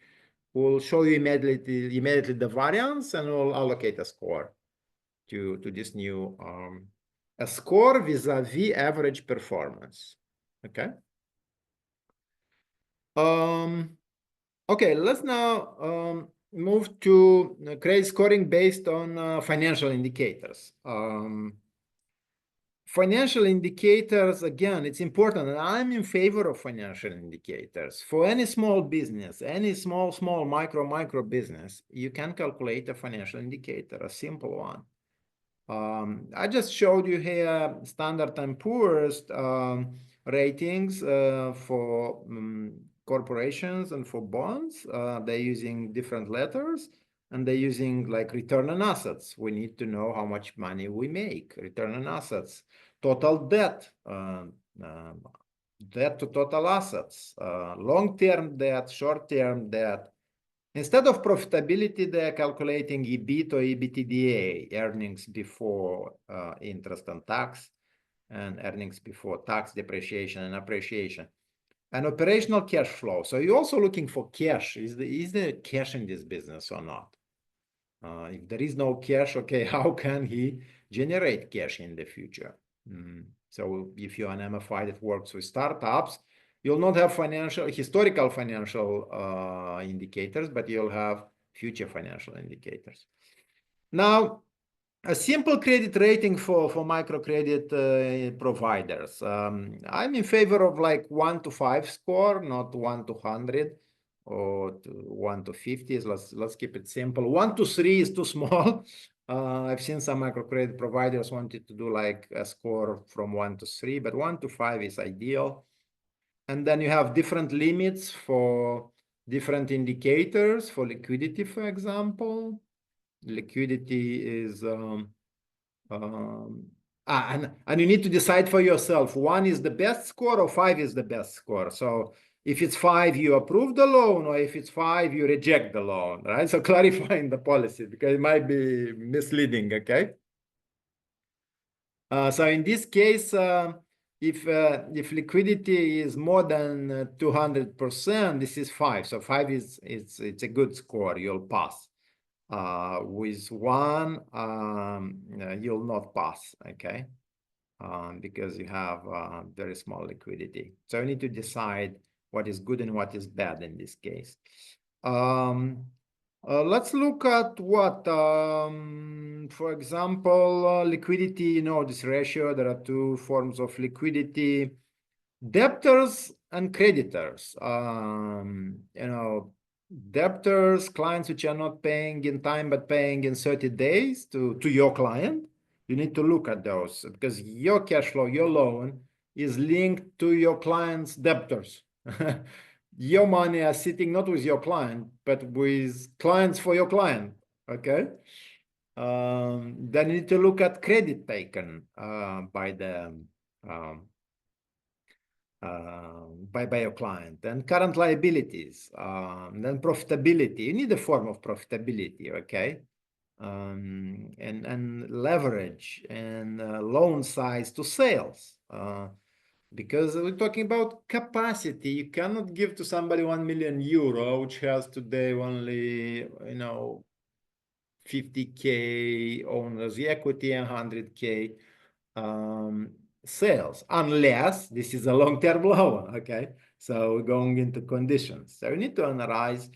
will show you immediately the variance and will allocate a score to this new a score vis-a-vis average performance. Okay. Okay, let's now move to credit scoring based on financial indicators. Financial indicators, again, it's important, and I'm in favor of financial indicators. For any small business, any small, micro business, you can calculate a financial indicator, a simple one. I just showed you here Standard and Poor's ratings for corporations and for bonds. They're using different letters and they're using like return on assets. We need to know how much money we make, return on assets, total debt, debt to total assets, long-term debt, short-term debt. Instead of profitability, they're calculating EBIT or EBITDA, earnings before interest and tax, and earnings before tax, depreciation and appreciation. And operational cash flow. So you're also looking for cash. Is there cash in this business or not? If there is no cash, okay, how can he generate cash in the future? So if you're an MFI that works with startups, you'll not have historical financial indicators, but you'll have future financial indicators. Now, a simple credit rating for microcredit providers. I'm in favor of like 1 to 5 score, not 1 to 100 or 1 to 50. Let's keep it simple. 1 to 3 is too small. I've seen some microcredit providers wanted to do like a score from 1 to 3, but 1 to 5 is ideal. And then you have different limits for different indicators. For liquidity, for example, liquidity is and you need to decide for yourself, 1 is the best score or 5 is the best score. So if it's 5, you approve the loan, or if it's 5, you reject the loan, right? So clarifying the policy, because it might be misleading, okay? So in this case, if liquidity is more than 200%, this is 5. So 5 it's a good score, you'll pass. With 1, you'll not pass, okay? Because you have very small liquidity. So you need to decide what is good and what is bad in this case. Let's look at what, for example, liquidity, you know, this ratio, there are 2 forms of liquidity, debtors and creditors. You know, debtors, clients which are not paying in time, but paying in 30 days to your client. You need to look at those because your cash flow, your loan is linked to your client's debtors. Your money is sitting not with your client, but with clients for your client, okay? Then you need to look at credit taken by the by your client, and current liabilities, then profitability. You need a form of profitability, okay? And leverage and loan size to sales. Because we're talking about capacity. You cannot give to somebody 1 million euro, which has today only, you know, 50K owners equity and 100K sales, unless this is a long-term loan, okay? So we're going into conditions. So we need to analyze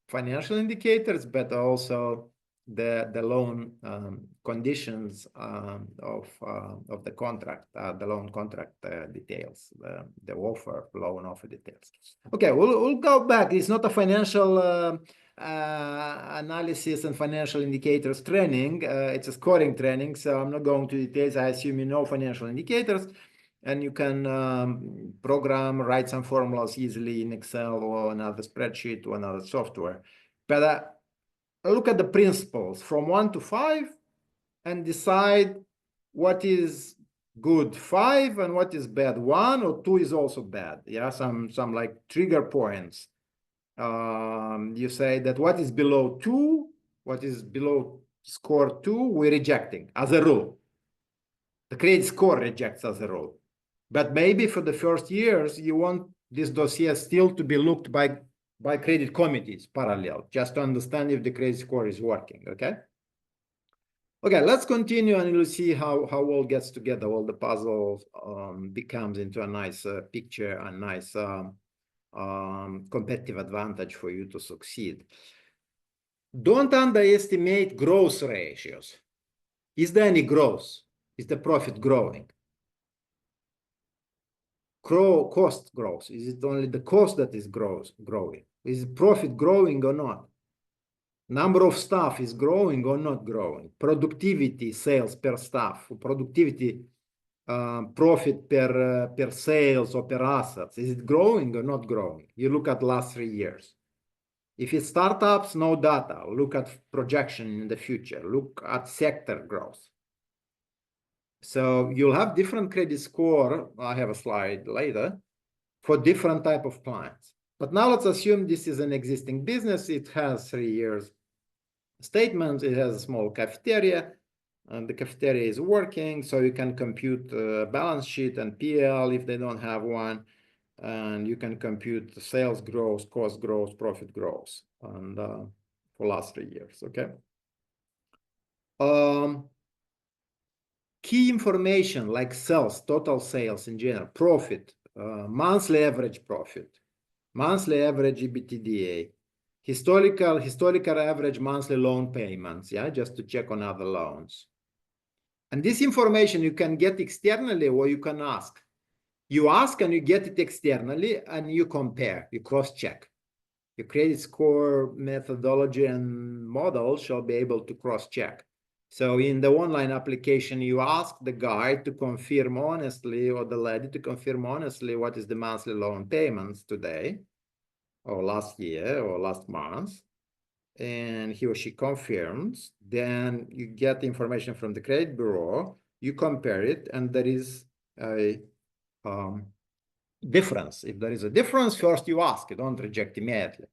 financial indicators, but also the loan conditions of the contract, the loan contract details, the loan offer details. Okay, we'll go back. It's not a financial analysis and financial indicators training. It's a scoring training, so I'm not going to details. I assume you know financial indicators, and you can program, write some formulas easily in Excel or another spreadsheet or another software. But look at the principles from 1 to 5 and decide what is good 5 and what is bad 1, or 2 is also bad. Yeah, some like trigger points. You say that what is below 2, what is below score 2, we're rejecting as a rule. The credit score rejects as a rule. But maybe for the first years, you want this dossier still to be looked by credit committees parallel, just to understand if the credit score is working, okay? Okay, let's continue and we'll see how all gets together, all the puzzle becomes into a nice picture, a nice competitive advantage for you to succeed. Don't underestimate growth ratios. Is there any growth? Is the profit growing? Cost growth. Is it only the cost that is growing? Is profit growing or not? Number of staff is growing or not growing? Productivity, sales per staff, productivity, profit per sales or per assets. Is it growing or not growing? You look at last 3 years. If it's startups, no data. Look at projection in the future. Look at sector growth. So you'll have different credit score. I have a slide later for different type of clients. But now let's assume this is an existing business. It has 3 years statements. It has a small cafeteria, and the cafeteria is working. So you can compute balance sheet and PL if they don't have one. And you can compute the sales growth, cost growth, profit growth, and for last 3 years, okay? Key information like sales, total sales in general, profit, monthly average profit, monthly average EBITDA, historical average monthly loan payments, yeah, just to check on other loans. And this information you can get externally or you can ask. You ask and you get it externally and you compare, you cross-check. Your credit score methodology and model shall be able to cross-check. So in the online application, you ask the guy to confirm honestly, or the lady to confirm honestly, what is the monthly loan payments today, or last year, or last month. And he or she confirms. Then you get information from the credit bureau, you compare it, and there is a difference. If there is a difference, first you ask, you don't reject immediately.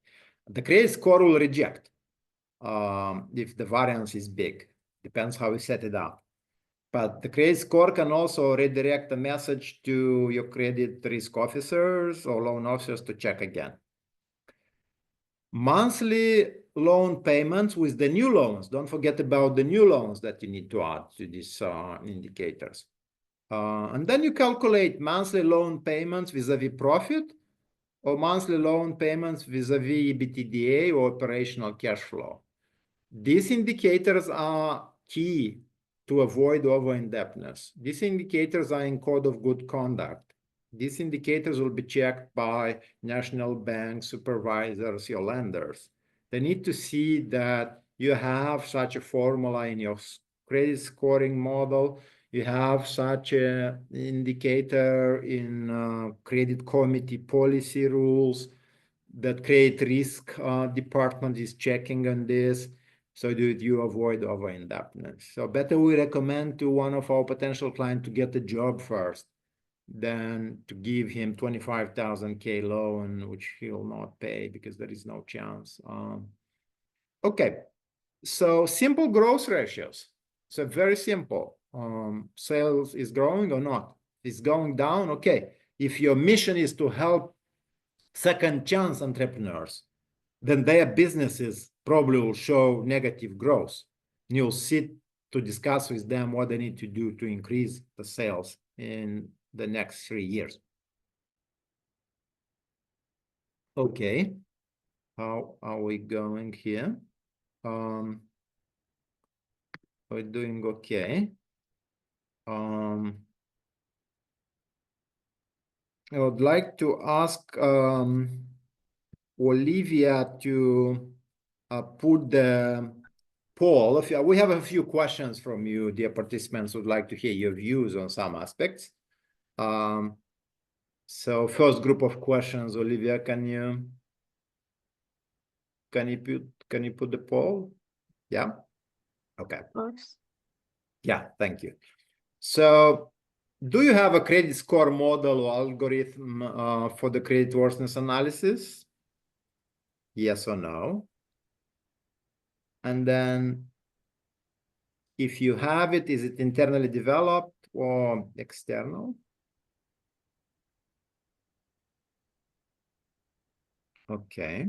The credit score will reject if the variance is big. Depends how you set it up. But the credit score can also redirect a message to your credit risk officers or loan officers to check again. Monthly loan payments with the new loans. Don't forget about the new loans that you need to add to these indicators. And then you calculate monthly loan payments vis-a-vis profit, or monthly loan payments vis-a-vis EBITDA or operational cash flow. These indicators are key to avoid over-indebtedness. These indicators are in code of good conduct. These indicators will be checked by national bank supervisors, your lenders. They need to see that you have such a formula in your credit scoring model. You have such an indicator in credit committee policy rules that credit risk department is checking on this. So that you avoid over-indebtedness. So better we recommend to one of our potential clients to get a job first than to give him 25,000 K loan, which he'll not pay because there is no chance. Okay, so simple growth ratios. So very simple. Sales is growing or not? It's going down, okay. If your mission is to help second chance entrepreneurs, then their businesses probably will show negative growth. You'll sit to discuss with them what they need to do to increase the sales in the next 3 years. Okay. How are we going here? We're doing okay. I would like to ask Olivia to put the poll. We have a few questions from you, dear participants. Would like to hear your views on some aspects. So first group of questions, Olivia, can you put the poll? Yeah. Okay. Of course. Yeah. Thank you. So, do you have a credit score model or algorithm for the creditworthiness analysis? Yes or no? And then, if you have it, is it internally developed or external? Okay.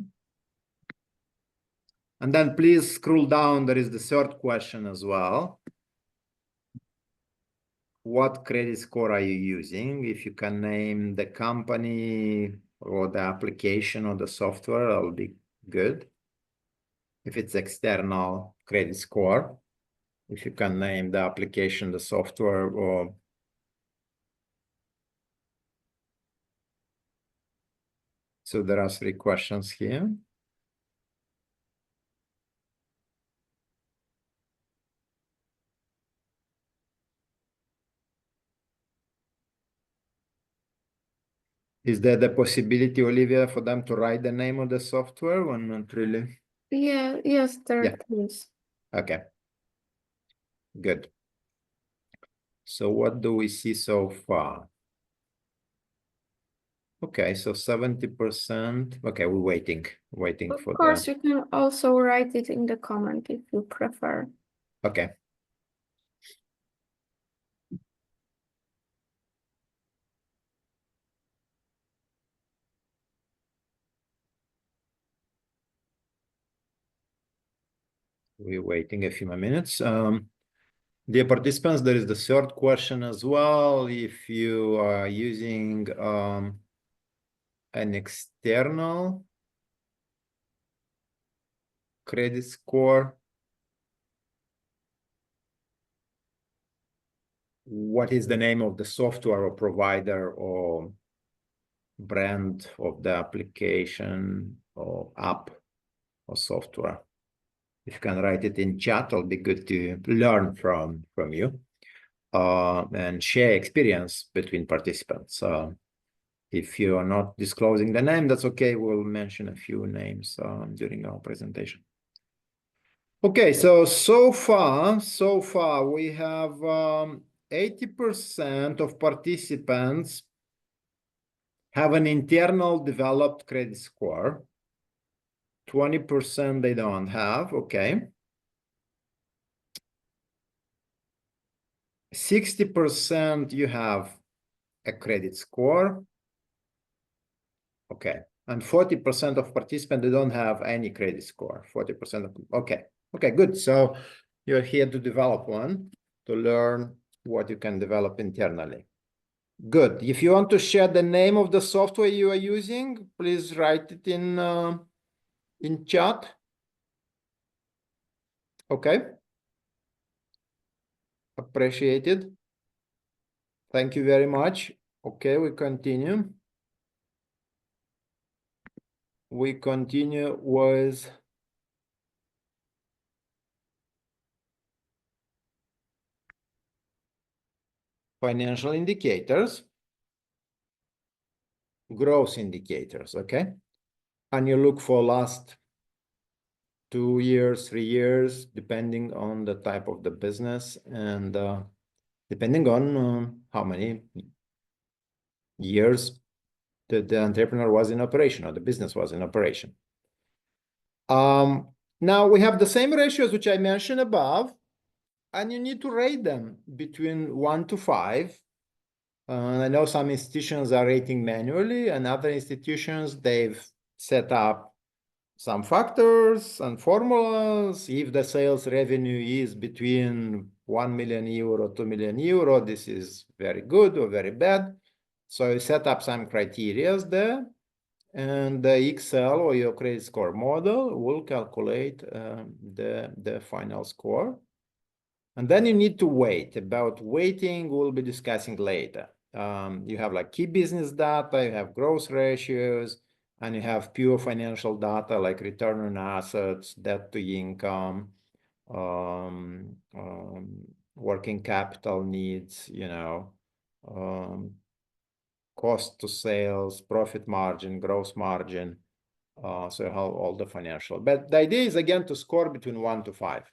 And then please scroll down. There is the third question as well. What credit score are you using? If you can name the company or the application or the software, that'll be good. If it's external credit score, if you can name the application, the software, or so there are 3 questions here. Is there the possibility, Olivia, for them to write the name of the software or not really? Yeah, yes, there Yeah. is. Okay. Good. So what do we see so far? Okay, so 70%. Okay, we're waiting Of for course, the. you can also write it in the comment if you prefer. Okay. We're waiting a few more minutes. Dear participants, there is the third question as well. If you are using an external credit score, what is the name of the software or provider or brand of the application or app or software? If you can write it in chat, it'll be good to learn from you and share experience between participants. If you are not disclosing the name, that's okay. We'll mention a few names during our presentation. Okay, so far we have 80% of participants have an internal developed credit score. 20% they don't have, okay. 60% you have a credit score. Okay. And 40% of participants, they don't have any credit score. 40% of, okay. Okay, good. So you're here to develop one, to learn what you can develop internally. Good. If you want to share the name of the software you are using, please write it in chat. Okay. Appreciated. Thank you very much. Okay, we continue. We continue with financial indicators, growth indicators, okay? And you look for last 2 years, 3 years, depending on the type of the business and depending on how many years the entrepreneur was in operation or the business was in operation. Now we have the same ratios which I mentioned above, and you need to rate them between 1 to 5. I know some institutions are rating manually, and other institutions, they've set up some factors and formulas. If the sales revenue is between 1 million euro, 2 million euro, this is very good or very bad. So you set up some criteria there. and the Excel or your credit score model will calculate the final score. And then you need to wait. About waiting, we'll be discussing later. You have like key business data, you have growth ratios, and you have pure financial data like return on assets, debt to income, working capital needs, cost to sales, profit margin, gross margin. So you have all the financial. But the idea is again to score between 1 to 5.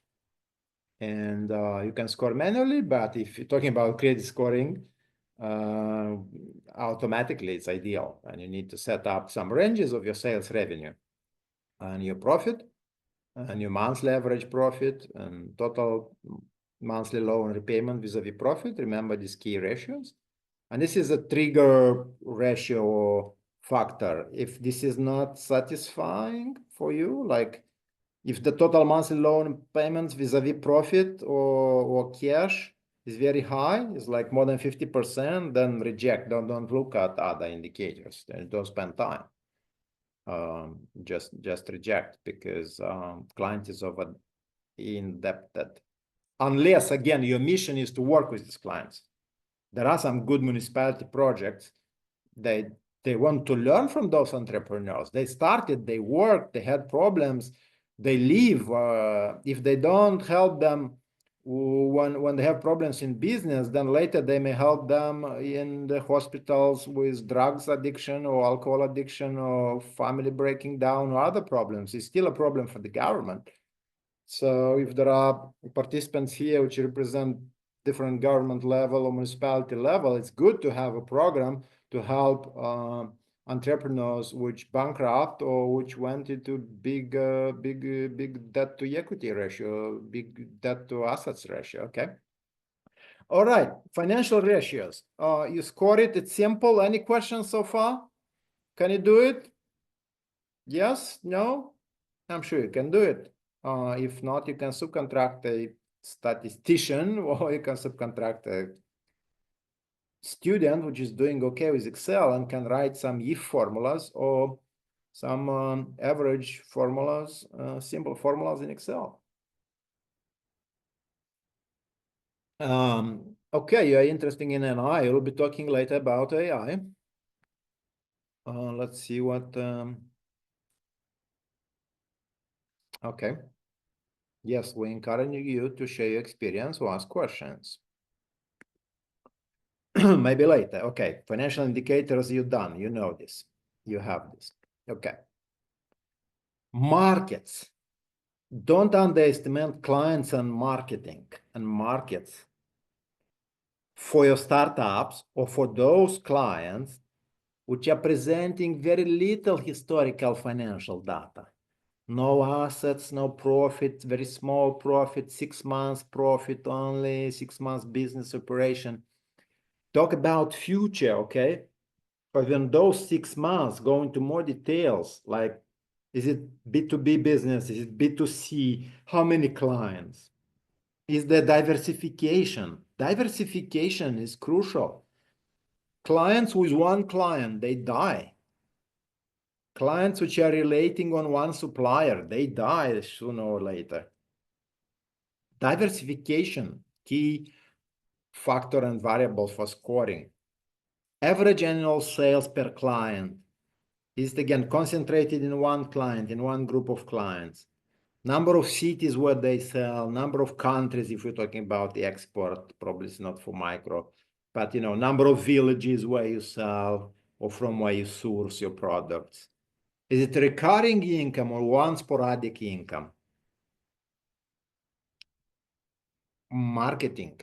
And you can score manually, but if you're talking about credit scoring, automatically it's ideal. And you need to set up some ranges of your sales revenue and your profit and your monthly average profit and total monthly loan repayment vis-a-vis profit. Remember these key ratios. And this is a trigger ratio factor. If this is not satisfying for you, like if the total monthly loan payments vis-a-vis profit or cash is very high, it's like more than 50%, then reject. Don't look at other indicators. Don't spend time. Just reject because client is over indebted. Unless again your mission is to work with these clients. There are some good municipality projects. They want to learn from those entrepreneurs. They started, they worked, they had problems, they leave. If they don't help them when they have problems in business, then later they may help them in the hospitals with drugs addiction or alcohol addiction or family breaking down or other problems. It's still a problem for the government. So if there are participants here which represent different government level or municipality level, it's good to have a program to help entrepreneurs which bankrupt or which went into big debt to equity ratio, big debt to assets ratio. Okay. All right, financial ratios. You score it. It's simple. Any questions so far? Can you do it? Yes? No? I'm sure you can do it. If not, you can subcontract a statistician or you can subcontract a student which is doing okay with Excel and can write some if formulas or some average formulas, simple formulas in Excel. Okay, you're interested in AI. We'll be talking later about AI. Let's see what... Okay. Yes, we encourage you to share your experience or ask questions. Maybe later. Okay, financial indicators you've done. You know this. You have this. Okay. Markets. Don't underestimate clients and marketing and markets. For your startups or for those clients which are presenting very little historical financial data. No assets, no profit, very small profit, 6 months profit only, 6 months business operation. Talk about future, okay? But when those 6 months go into more details, like, is it B2B business? Is it B2C? How many clients? Is there diversification? Diversification is crucial. Clients with one client, they die. Clients which are relating on one supplier, they die sooner or later. Diversification, key factor and variable for scoring. Average annual sales per client is again concentrated in one client, in one group of clients. Number of cities where they sell, number of countries, if we're talking about the export, probably it's not for micro, but number of villages where you sell or from where you source your products. Is it recurring income or one sporadic income? Marketing.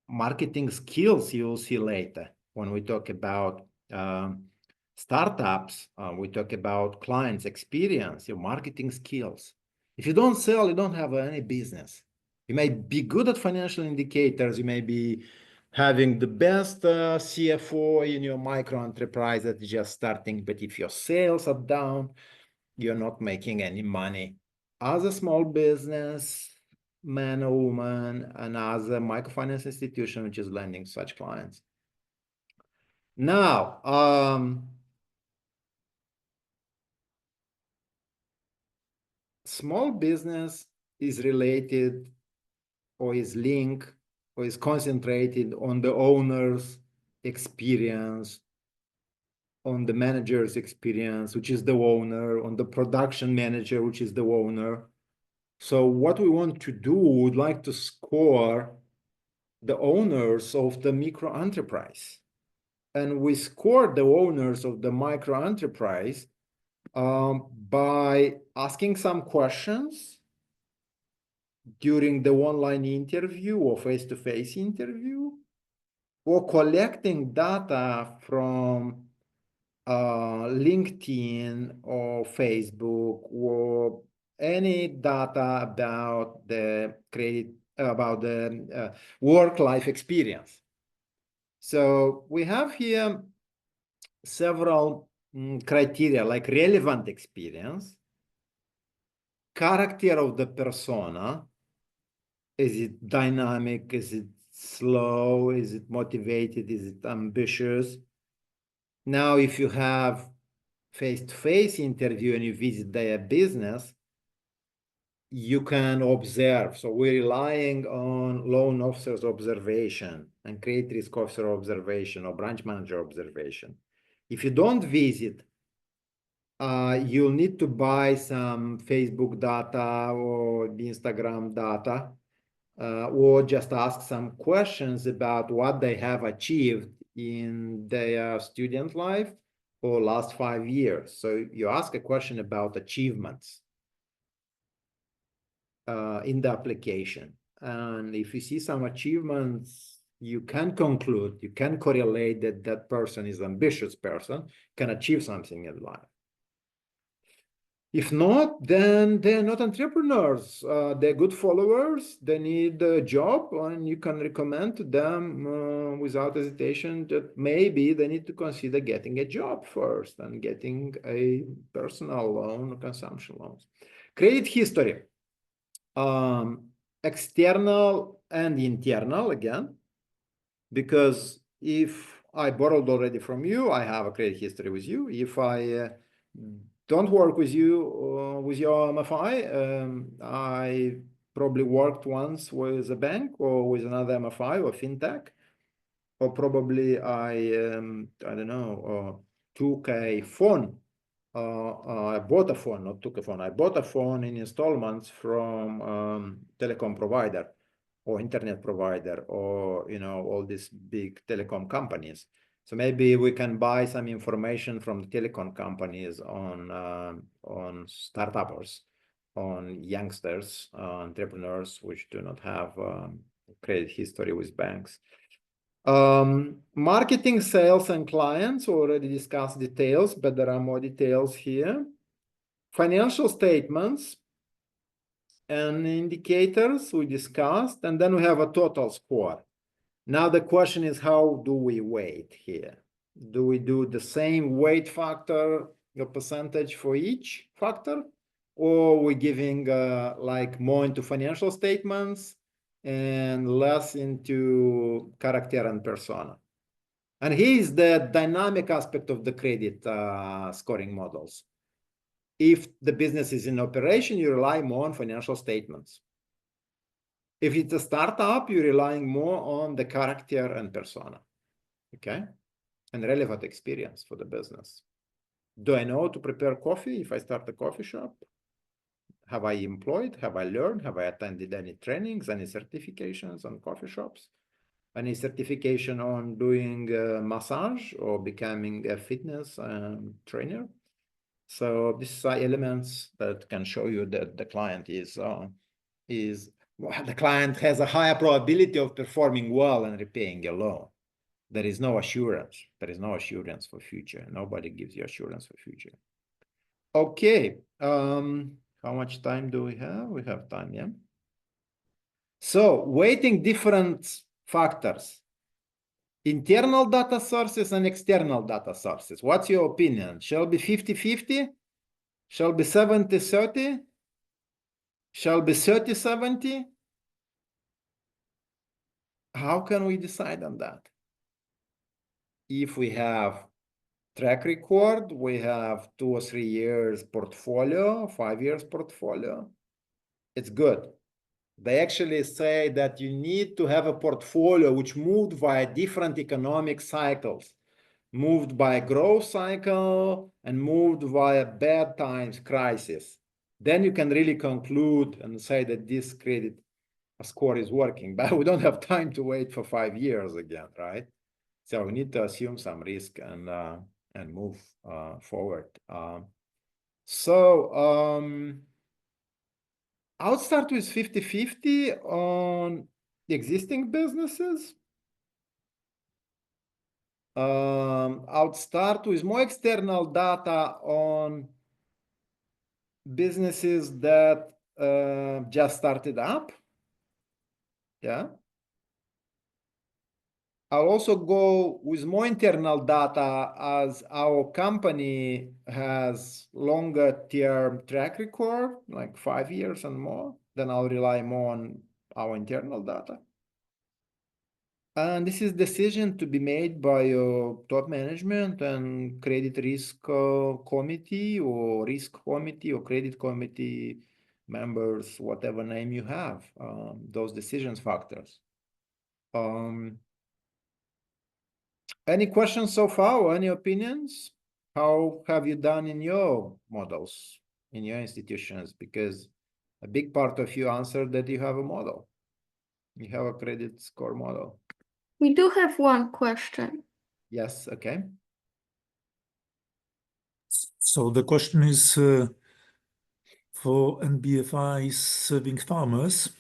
Marketing skills you'll see later when we talk about startups. We talk about clients' experience, your marketing skills. If you don't sell, you don't have any business. You may be good at financial indicators. You may be having the best CFO in your micro enterprise that is just starting. But if your sales are down, you're not making any money. As a small business man or woman, and as a microfinance institution which is lending such clients. Now, small business is related or is linked or is concentrated on the owner's experience, on the manager's experience, which is the owner, on the production manager, which is the owner. So what we want to do, we would like to score the owners of the micro enterprise. And we score the owners of the micro enterprise by asking some questions during the online interview or face-to-face interview, or collecting data from LinkedIn or Facebook, or any data about the work-life experience. So we have here several criteria, like relevant experience, character of the persona. Is it dynamic? Is it slow? Is it motivated? Is it ambitious? Now, if you have face-to-face interview and you visit their business, you can observe. So we're relying on loan officer's observation and credit risk officer observation or branch manager observation. If you don't visit, you'll need to buy some Facebook data or Instagram data, or just ask some questions about what they have achieved in their student life or last 5 years. So you ask a question about achievements in the application. And if you see some achievements, you can conclude, you can correlate that that person is an ambitious person, can achieve something in life. If not, then they're not entrepreneurs. They're good followers. They need a job, and you can recommend to them without hesitation that maybe they need to consider getting a job first and getting a personal loan or consumption loans. Credit history, external and internal again, because if I borrowed already from you, I have a credit history with you. If I don't work with you with your MFI, I probably worked once with a bank or with another MFI or fintech, or probably I don't know, took a phone. I bought a phone, not took a phone. I bought a phone in installments from telecom provider or internet provider, or all these big telecom companies. So maybe we can buy some information from the telecom companies on startups, on youngsters, entrepreneurs which do not have credit history with banks. Marketing, sales, and clients, already discussed details, but there are more details here. Financial statements and indicators we discussed, and then we have a total score. Now the question is, how do we weight here? Do we do the same weight factor, the percentage for each factor, or are we giving like more into financial statements and less into character and persona? And here's the dynamic aspect of the credit scoring models. If the business is in operation, you rely more on financial statements. If it's a startup, you're relying more on the character and persona, okay? And relevant experience for the business. Do I know to prepare coffee if I start a coffee shop? Have I employed? Have I learned? Have I attended any trainings, any certifications on coffee shops? Any certification on doing massage or becoming a fitness trainer? So these are elements that can show you that the client the client has a higher probability of performing well and repaying a loan. There is no assurance. There is no assurance for future. Nobody gives you assurance for future. Okay. How much time do we have? We have time, yeah. So weighting different factors. Internal data sources and external data sources. What's your opinion? Shall be 50-50? Shall be 70-30? Shall be 30-70? How can we decide on that? If we have track record. We have 2 or 3 years portfolio, 5 years portfolio. It's good. They actually say that you need to have a portfolio which moved via different economic cycles, moved by growth cycle and moved via bad times, crisis. Then you can really conclude and say that this credit score is working, but we don't have time to wait for 5 years again, right? So we need to assume some risk and move forward. I would start with 50-50 on the existing businesses. I would start with more external data on businesses that just started up. Yeah. I'll also go with more internal data as our company has longer term track record, like 5 years and more. Then I'll rely more on our internal data. And this is decision to be made by your top management and credit risk committee or credit committee members, whatever name you have, those decisions factors. Any questions so far or any opinions? How have you done in your models, in your institutions? Because a big part of you answered that you have a model. You have a credit score model. We do have one question. Yes, okay. So the question is for MFIs serving farmers.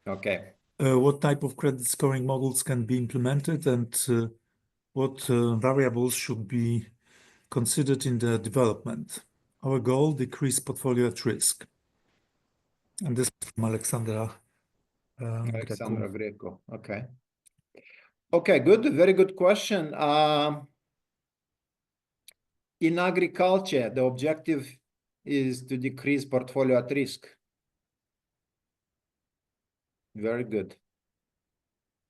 Okay. What type of credit scoring models can be implemented and what variables should be considered in the development? Our goal, decrease portfolio at risk. And this is from Alexandra Alexandra Greco. Greco. Okay. Okay, good. Very good question. In agriculture, the objective is to decrease portfolio at risk. Very good.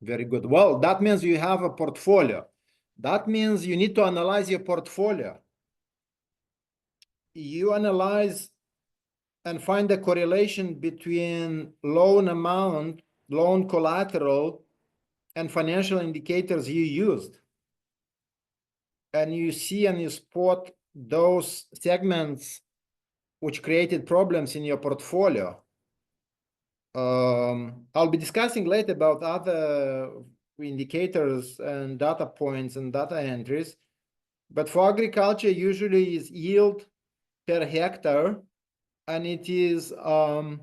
Very good. Well, that means you have a portfolio. That means you need to analyze your portfolio. You analyze and find the correlation between loan amount, loan collateral, and financial indicators you used. And you see and you spot those segments which created problems in your portfolio. I'll be discussing later about other indicators and data points and data entries, but for agriculture usually is yield per hectare, and it is the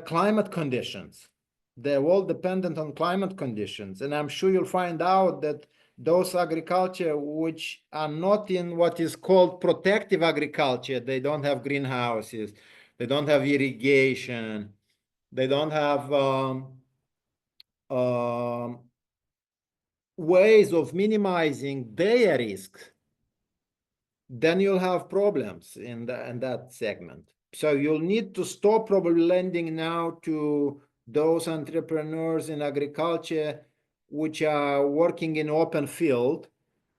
climate conditions. They're all dependent on climate conditions, and I'm sure you'll find out that those agriculture which are not in what is called protective agriculture, they don't have greenhouses, they don't have irrigation, they don't have ways of minimizing their risk, then you'll have problems in that segment. So you'll need to stop probably lending now to those entrepreneurs in agriculture which are working in open field,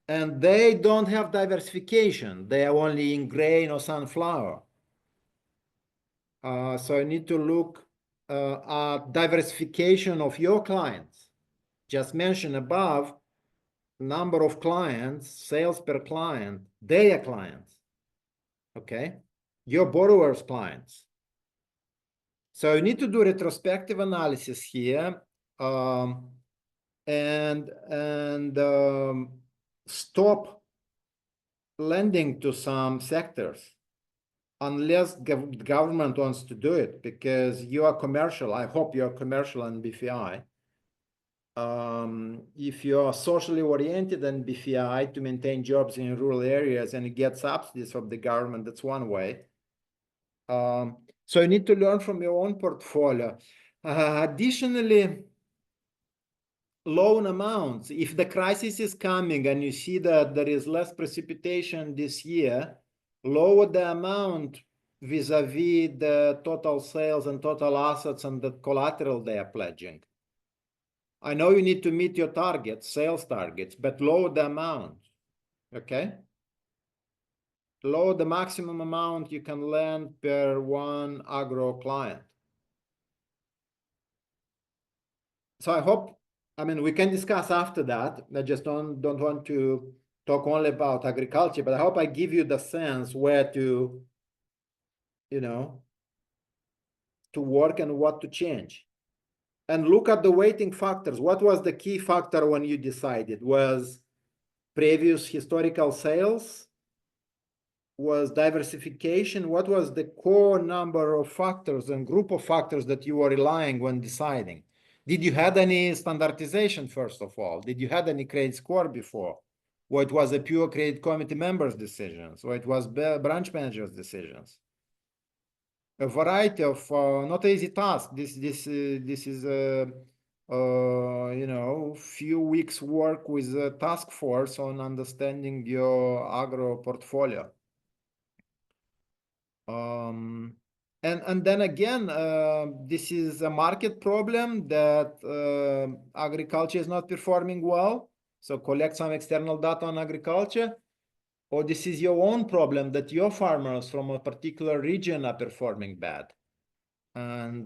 and they don't have diversification. They are only in grain or sunflower. So you need to look at diversification of your clients. Just mentioned above, number of clients, sales per client, their clients, okay? Your borrower's clients. So you need to do retrospective analysis here and stop lending to some sectors unless government wants to do it, because you are commercial. I hope you are commercial and BFI. If you are socially oriented and BFI to maintain jobs in rural areas and you get subsidies from the government, that's one way. So you need to learn from your own portfolio. Additionally, loan amounts. If the crisis is coming and you see that there is less precipitation this year, lower the amount vis-a-vis the total sales and total assets and the collateral they are pledging. I know you need to meet your targets, sales targets, but lower the amount. Okay. Lower the maximum amount you can lend per one agro client. So I hope, I mean, we can discuss after that. I just don't want to talk only about agriculture, but I hope I give you the sense where to, you know, to work and what to change. And look at the weighting factors. What was the key factor when you decided? Was previous historical sales? Was diversification? What was the core number of factors and group of factors that you were relying when deciding? Did you had any standardization, first of all? Did you had any credit score before? Or it was a pure credit committee members' decisions? Or it was branch managers' decisions? A variety of not easy task. This is you know, few weeks work with a task force on understanding your agro portfolio. And then again, this is a market problem that agriculture is not performing well. So collect some external data on agriculture. Or this is your own problem that your farmers from a particular region are performing bad. And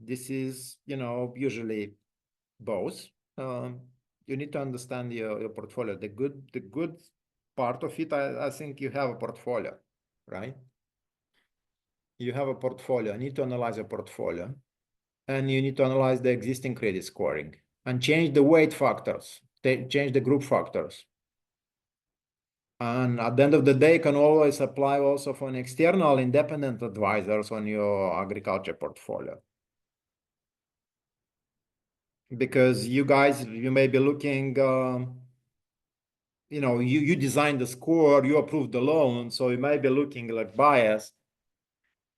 this is, you know, usually both. You need to understand your portfolio. The good part of it, I think you have a portfolio, right? You have a portfolio. You need to analyze your portfolio. And you need to analyze the existing credit scoring and change the weight factors, change the group factors. And at the end of the day, you can always apply also for an external independent advisors on your agriculture portfolio. Because you guys, you may be looking, you know, you design the score, you approve the loan, so you may be looking like biased.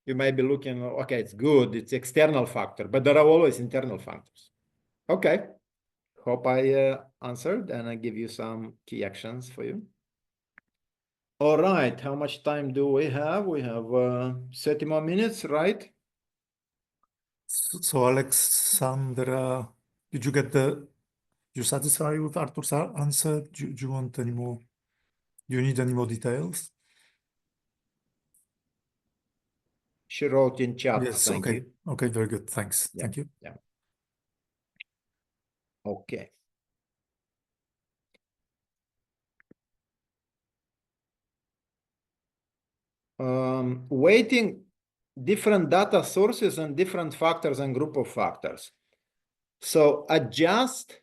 You may be looking, okay, it's good, it's external factor, but there are always internal factors. Okay, hope I answered and I give you some key actions for you. All right, how much time do we have? We have 30 more minutes, right? So Alexandra, did you get you satisfied with Arthur's answer? Do you want any more? Do you need any more details? She wrote in chat, Yes, thank okay. you. Okay, very good. Thanks. Yeah, Thank you. yeah. Okay. Weighting different data sources and different factors and group of factors. So adjust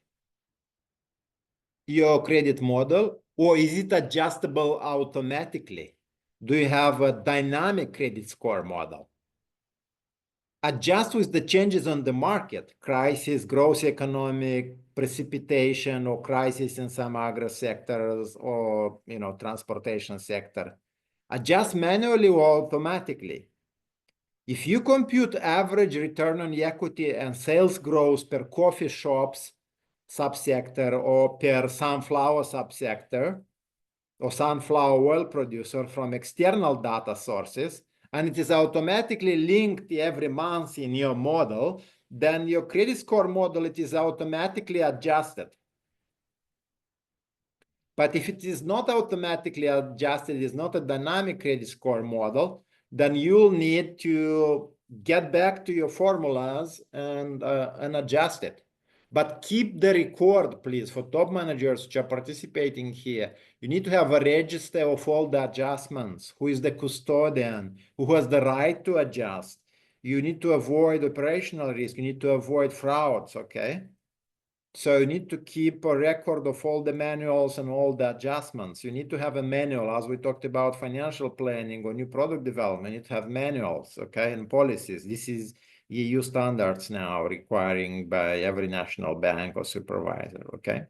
your credit model, or is it adjustable automatically? Do you have a dynamic credit score model? Adjust with the changes on the market, crisis, growth economic, precipitation, or crisis in some agro sectors, or, you know, transportation sector. Adjust manually or automatically. If you compute average return on equity and sales growth per coffee shops subsector or per sunflower subsector or sunflower oil producer from external data sources, and it is automatically linked every month in your model, then your credit score model, it is automatically adjusted. But if it is not automatically adjusted, it is not a dynamic credit score model, then you'll need to get back to your formulas and adjust it. But keep the record, please, for top managers which are participating here. You need to have a register of all the adjustments. Who is the custodian? Who has the right to adjust? You need to avoid operational risk. You need to avoid frauds, okay? So you need to keep a record of all the manuals and all the adjustments. You need to have a manual, as we talked about financial planning or new product development. You need to have manuals, okay, and policies. This is EU standards now requiring by every national bank or supervisor, okay?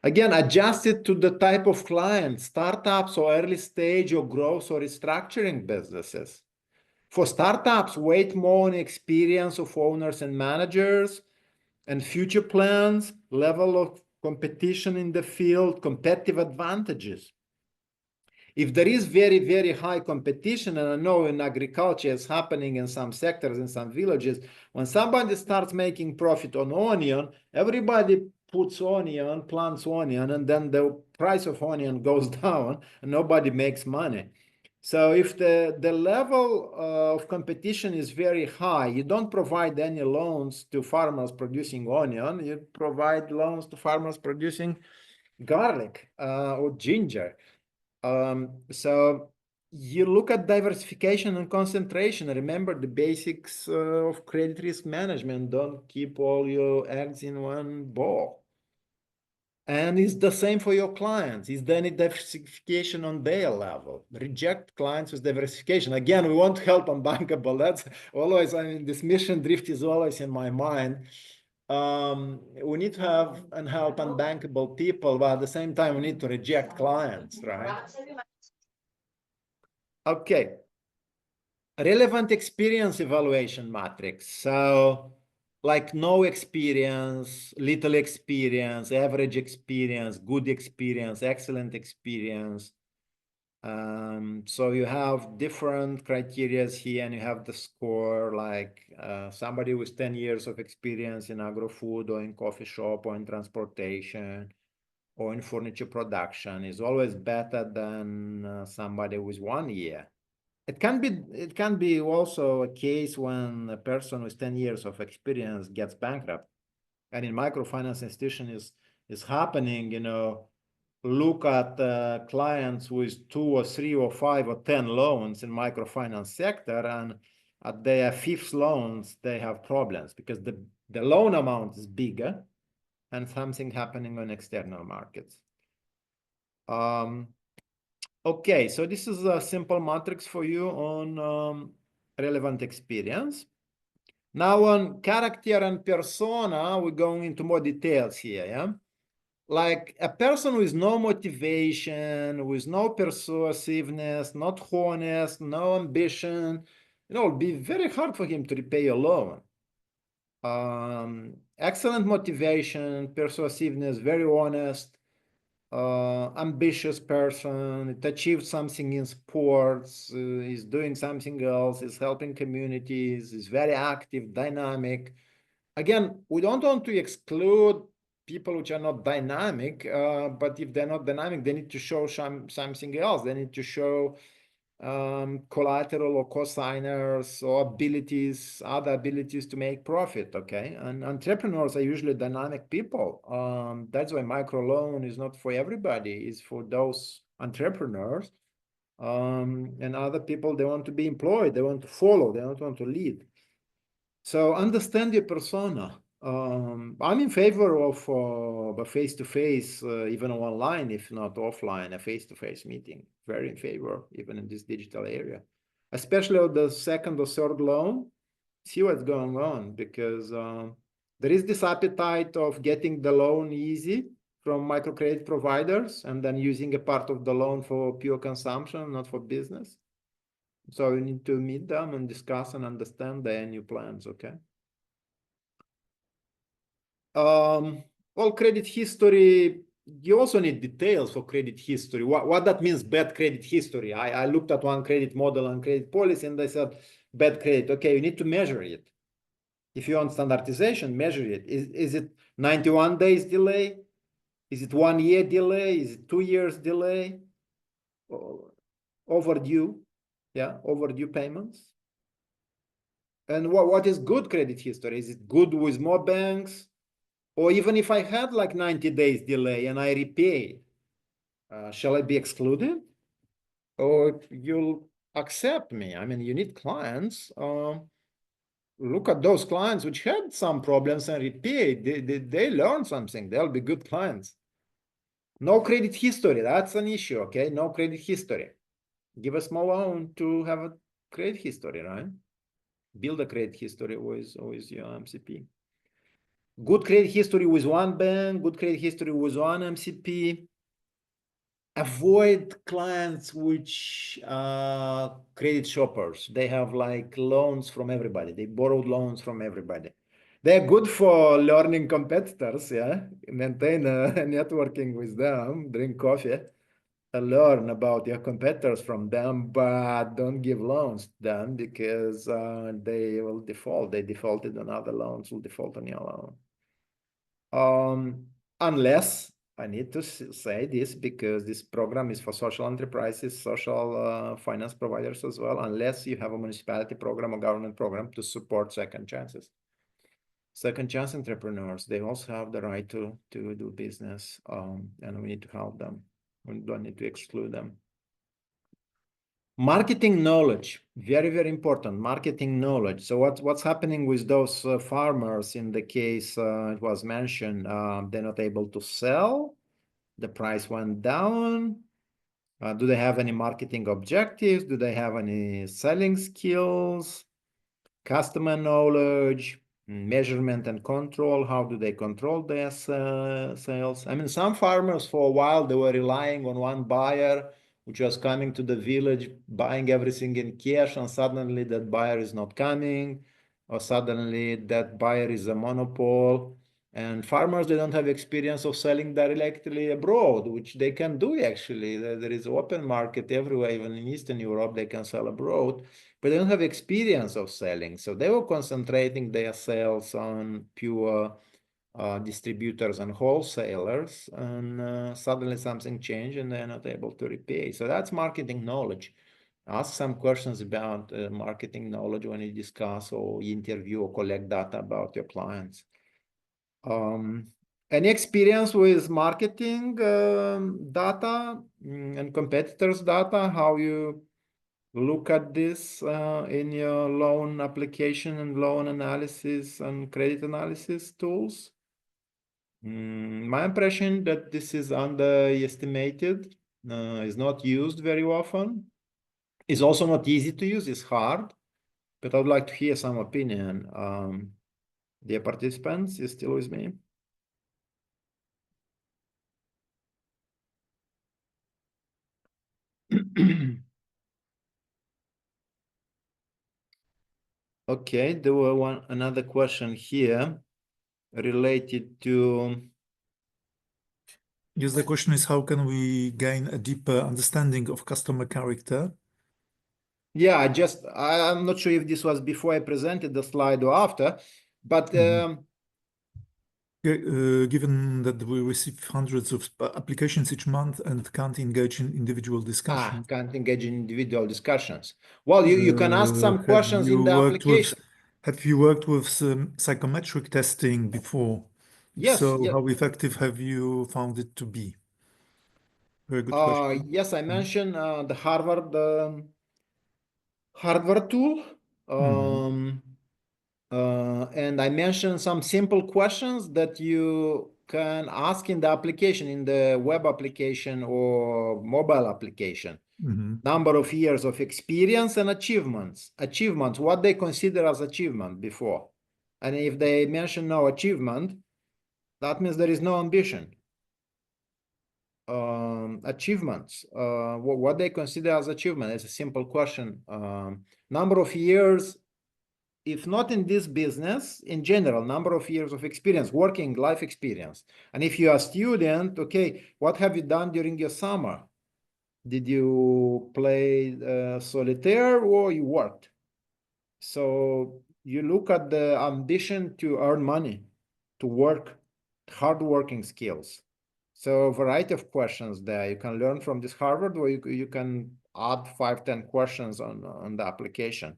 Again, adjust it to the type of client, startups or early stage or growth or restructuring businesses. For startups, weight more on experience of owners and managers, and future plans, level of competition in the field, competitive advantages. If there is very, very high competition, and I know in agriculture it's happening in some sectors, in some villages, when somebody starts making profit on onion, everybody puts onion, plants onion, and then the price of onion goes down and nobody makes money. So if the level of competition is very high, you don't provide any loans to farmers producing onion, you provide loans to farmers producing garlic or ginger. So you look at diversification and concentration. Remember the basics of credit risk management. Don't keep all your eggs in one bowl. And it's the same for your clients. Is there any diversification on their level? Reject clients with diversification. Again, we want help unbankable. That's always, I mean, this mission drift is always in my mind. We need to have and help unbankable people, but at the same time, we need to reject clients, right? Okay. Relevant experience evaluation matrix. So like no experience, little experience, average experience, good experience, excellent experience. So you have different criteria here and you have the score, like somebody with 10 years of experience in agro-food or in coffee shop or in transportation or in furniture production is always better than somebody with 1 year. It can be also a case when a person with 10 years of experience gets bankrupt. And in microfinance institution is happening, you know, look at clients with 2 or 3 or 5 or 10 loans in microfinance sector, and at their 5th loans, they have problems because the loan amount is bigger and something happening on external markets. Okay, so this is a simple matrix for you on relevant experience. Now on character and persona, we're going into more details here, yeah? Like a person with no motivation, with no persuasiveness, not honest, no ambition, you know, it'll be very hard for him to repay a loan. Excellent motivation, persuasiveness, very honest, ambitious person, it achieved something in sports, is doing something else, is helping communities, is very active, dynamic. Again, we don't want to exclude people which are not dynamic, but if they're not dynamic, they need to show something else. They need to show collateral or co-signers or abilities, other abilities to make profit, okay? And entrepreneurs are usually dynamic people. That's why microloan is not for everybody, it's for those entrepreneurs. And other people, they want to be employed, they want to follow, they don't want to lead. So understand your persona. I'm in favor of a face-to-face, even online, if not offline, a face-to-face meeting. Very in favor, even in this digital area. Especially on the second or third loan, see what's going on, because there is this appetite of getting the loan easy from microcredit providers and then using a part of the loan for pure consumption, not for business. So you need to meet them and discuss and understand their new plans, okay? Well, credit history, you also need details for credit history. What that means, bad credit history. I looked at one credit model and credit policy and they said, bad credit. Okay, you need to measure it. If you want standardization, measure it. Is it 91 days delay? Is it 1 year delay? Is it 2 years delay? Overdue, yeah, overdue payments. And what is good credit history? Is it good with more banks? Or even if I had like 90 days delay and I repay, shall I be excluded? Or you'll accept me? I mean, you need clients. Look at those clients which had some problems and repaid. They learned something. They'll be good clients. No credit history. That's an issue, okay? No credit history. Give a small loan to have a credit history, right? Build a credit history with your MCP. Good credit history with one bank, good credit history with one MCP. Avoid clients which are credit shoppers. They have like loans from everybody. They borrowed loans from everybody. They're good for learning competitors, yeah? Maintain networking with them, drink coffee, learn about your competitors from them, but don't give loans to them because they will default. They defaulted on other loans, will default on your loan. Unless I need to say this because this program is for social enterprises, social finance providers as well, unless you have a municipality program or government program to support second chances. Second chance entrepreneurs, they also have the right to do business, and we need to help them. We don't need to exclude them. Marketing knowledge, very, very important. Marketing knowledge. So what's happening with those farmers in the case it was mentioned, they're not able to sell, the price went down. Do they have any marketing objectives? Do they have any selling skills, customer knowledge, measurement and control? How do they control their sales? I mean, some farmers for a while, they were relying on one buyer, which was coming to the village, buying everything in cash, and suddenly that buyer is not coming, or suddenly that buyer is a monopoly. And farmers, they don't have experience of selling directly abroad, which they can do actually. There is open market everywhere, even in Eastern Europe, they can sell abroad, but they don't have experience of selling. So they were concentrating their sales on pure distributors and wholesalers, and suddenly something changed and they're not able to repay. So that's marketing knowledge. Ask some questions about marketing knowledge when you discuss or interview or collect data about your clients. Any experience with marketing data and competitors' data? How you look at this in your loan application and loan analysis and credit analysis tools? My impression that this is underestimated, is not used very often. It's also not easy to use, it's hard, but I would like to hear some opinion. Dear participants, you still with me? Okay, there were another question here related to. Yes, the question is how can we gain a deeper understanding of customer character? Yeah, I'm not sure if this was before I presented the slide or after, but Given that we receive hundreds of applications each month and can't engage in individual discussions. Can't engage in individual discussions. Well, you can ask some questions in the application. Have you worked with some psychometric testing before? If Yes, so, yeah. how effective have you found it to be? Very good question. Yes, I mentioned the Harvard tool. And I mentioned some simple questions that you can ask in the application, in the web application or mobile application. Number of years of experience and achievements. Achievements, what they consider as achievement before. And if they mention no achievement, that means there is no ambition. Achievements, what they consider as achievement is a simple question. Number of years, if not in this business, in general, number of years of experience, working life experience. And if you are a student, okay, what have you done during your summer? Did you play solitaire or you worked? So you look at the ambition to earn money, to work, hardworking skills. So a variety of questions there. You can learn from this Harvard, or you can add 5-10 questions on the application.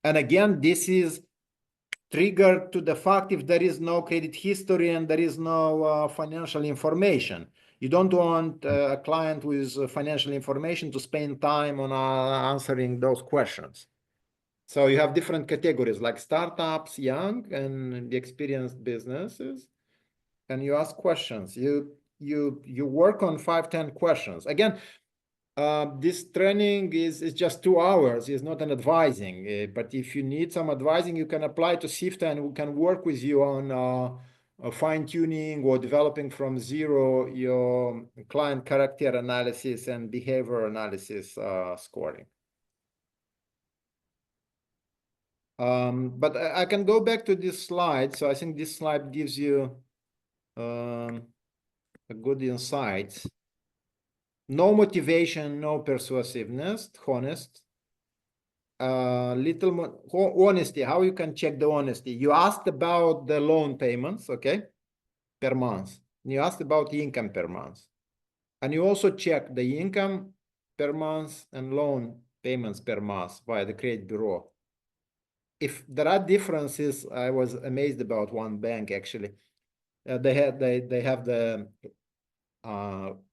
And again, this is triggered to the fact if there is no credit history and there is no financial information. You don't want a client with financial information to spend time on answering those questions. So you have different categories like startups, young, and the experienced businesses. And you ask questions. You work on 5-10 questions. Again, this training is just 2 hours. It's not an advising. But if you need some advising, you can apply to SIFTA and we can work with you on fine-tuning or developing from zero your client character analysis and behavior analysis scoring. But I can go back to this slide. So I think this slide gives you a good insight. No motivation, no persuasiveness, honest. Little more honesty. How you can check the honesty? You asked about the loan payments, okay, per month. You asked about the income per month. And you also check the income per month and loan payments per month via the credit bureau. If there are differences, I was amazed about one bank actually. They have the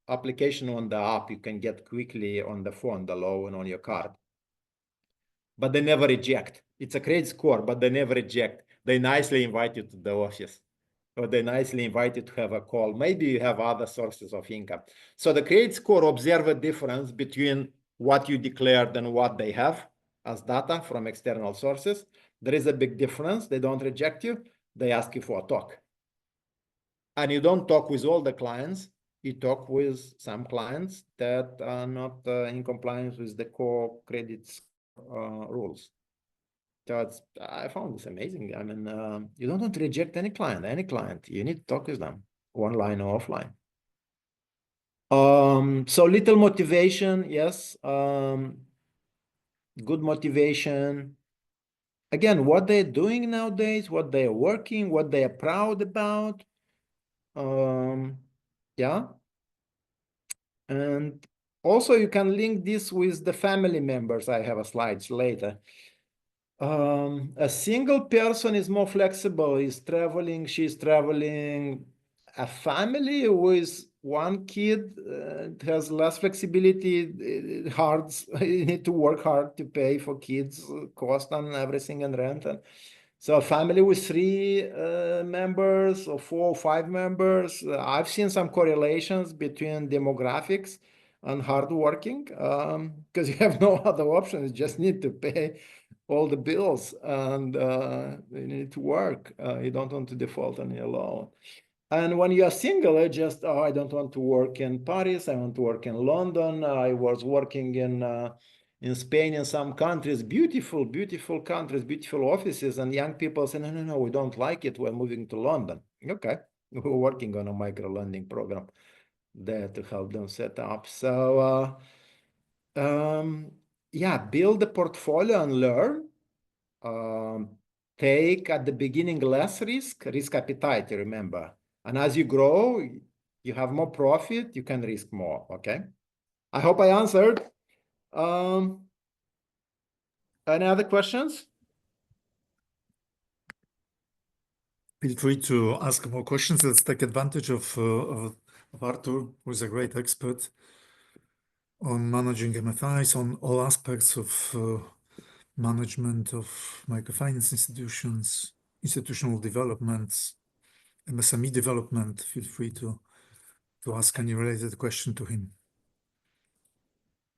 application on the app you can get quickly on the phone, the loan on your card. But they never reject. It's a credit score, but they never reject. They nicely invite you to the office, or they nicely invite you to have a call. Maybe you have other sources of income. So the credit score observe a difference between what you declared and what they have as data from external sources. There is a big difference. They don't reject you. They ask you for a talk. And you don't talk with all the clients. You talk with some clients that are not in compliance with the core credit rules. So I found this amazing. I mean, you don't want to reject any client. You need to talk with them, online or offline. So little motivation, yes. Good motivation. Again, what they're doing nowadays, what they're working, what they are proud about. Yeah. And also you can link this with the family members. I have a slides later. A single person is more flexible, she's traveling. A family with one kid has less flexibility, you need to work hard to pay for kids, cost and everything and rent. And so a family with 3 members or 4 or 5 members, I've seen some correlations between demographics and hardworking, because you have no other option, you just need to pay all the bills and you need to work. You don't want to default on your loan. And when you are single, I don't want to work in Paris. I want to work in London. I was working in Spain, in some countries, beautiful, beautiful countries, beautiful offices. And young people say, no, we don't like it. We're moving to London. Okay, we're working on a micro lending program there to help them set up. So yeah, build a portfolio and learn. Take at the beginning less risk appetite, remember. And as you grow, you have more profit, you can risk more, okay? I hope I answered. Any other questions? Feel free to ask more questions. Let's take advantage of Artur, who is a great expert on managing MFIs, on all aspects of management of microfinance institutions, institutional developments, MSME development. Feel free to ask any related question to him.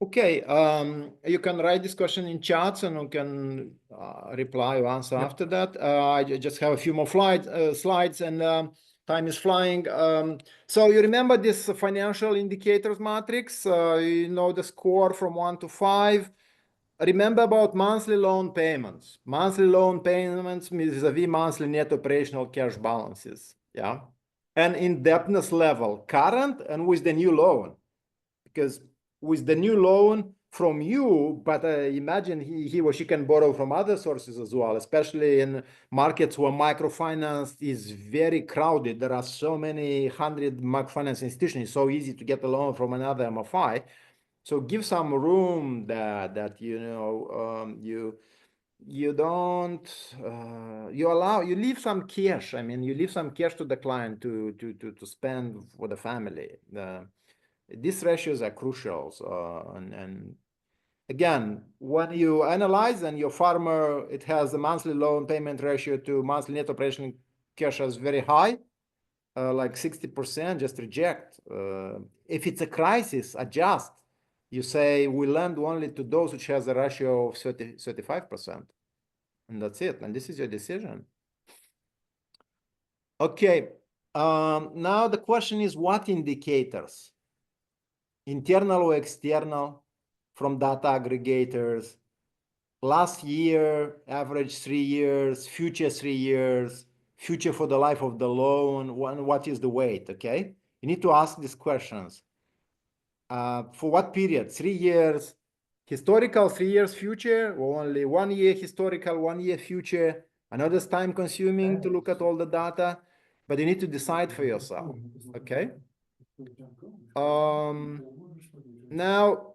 Okay, you can write this question in chats and we can reply or answer after that. I just have a few more slides and time is flying. So you remember this financial indicators matrix? You know the score from 1 to 5. Remember about monthly loan payments. Monthly loan payments vis-a-vis monthly net operational cash balances. Yeah. And indebtedness level, current and with the new loan. Because with the new loan from you, but imagine he or she can borrow from other sources as well, especially in markets where microfinance is very crowded. There are so many 100 microfinance institutions. It's so easy to get a loan from another MFI. So give some room that you know you don't you leave some cash. I mean, you leave some cash to the client to spend for the family. These ratios are crucial. And again, when you analyze and your farmer, it has a monthly loan payment ratio to monthly net operational cash is very high, like 60%, just reject. If it's a crisis, adjust. You say we lend only to those which has a ratio of 35%. And that's it. And this is your decision. Okay. Now the question is what indicators? Internal or external from data aggregators, last year, average 3 years, future 3 years, future for the life of the loan, what is the weight, okay? You need to ask these questions. For what period? 3 years, historical 3 years future, or only 1 year historical, 1 year future? I know that's time consuming to look at all the data, but you need to decide for yourself, okay? Now,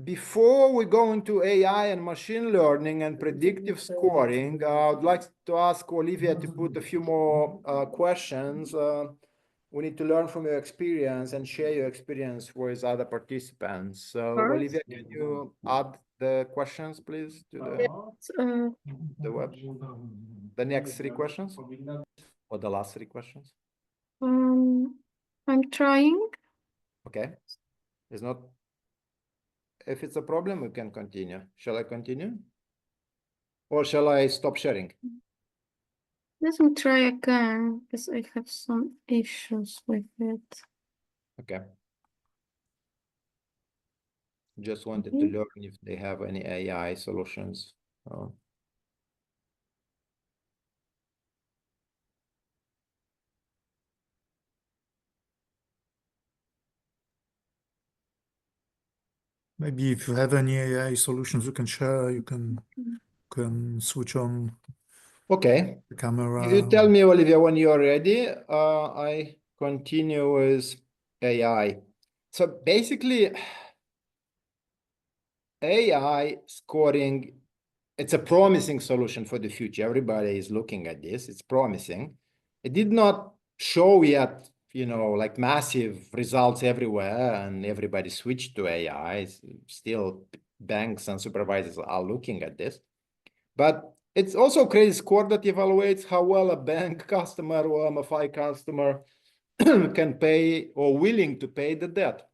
before we go into AI and machine learning and predictive scoring, I would like to ask Olivia to put a few more questions. We need to learn from your experience and share your experience with other participants. So, First, Olivia, can you add the questions, please, to the web? The next 3 questions? Or the last 3 questions? I'm trying. Okay. It's not. If it's a problem, we can continue. Shall I continue? Or shall I stop sharing? Let me try again because I have some issues with it. Okay. Just wanted to learn if they have any AI solutions. Maybe if you have any AI solutions you can share, you can switch on Okay. the camera. If you tell me, Olivia, when you're ready, I continue with AI. So basically, AI scoring, it's a promising solution for the future. Everybody is looking at this. It's promising. It did not show yet, like massive results everywhere and everybody switched to AI. Still, banks and supervisors are looking at this. But it's also a credit score that evaluates how well a bank customer or MFI customer can pay or willing to pay the debt.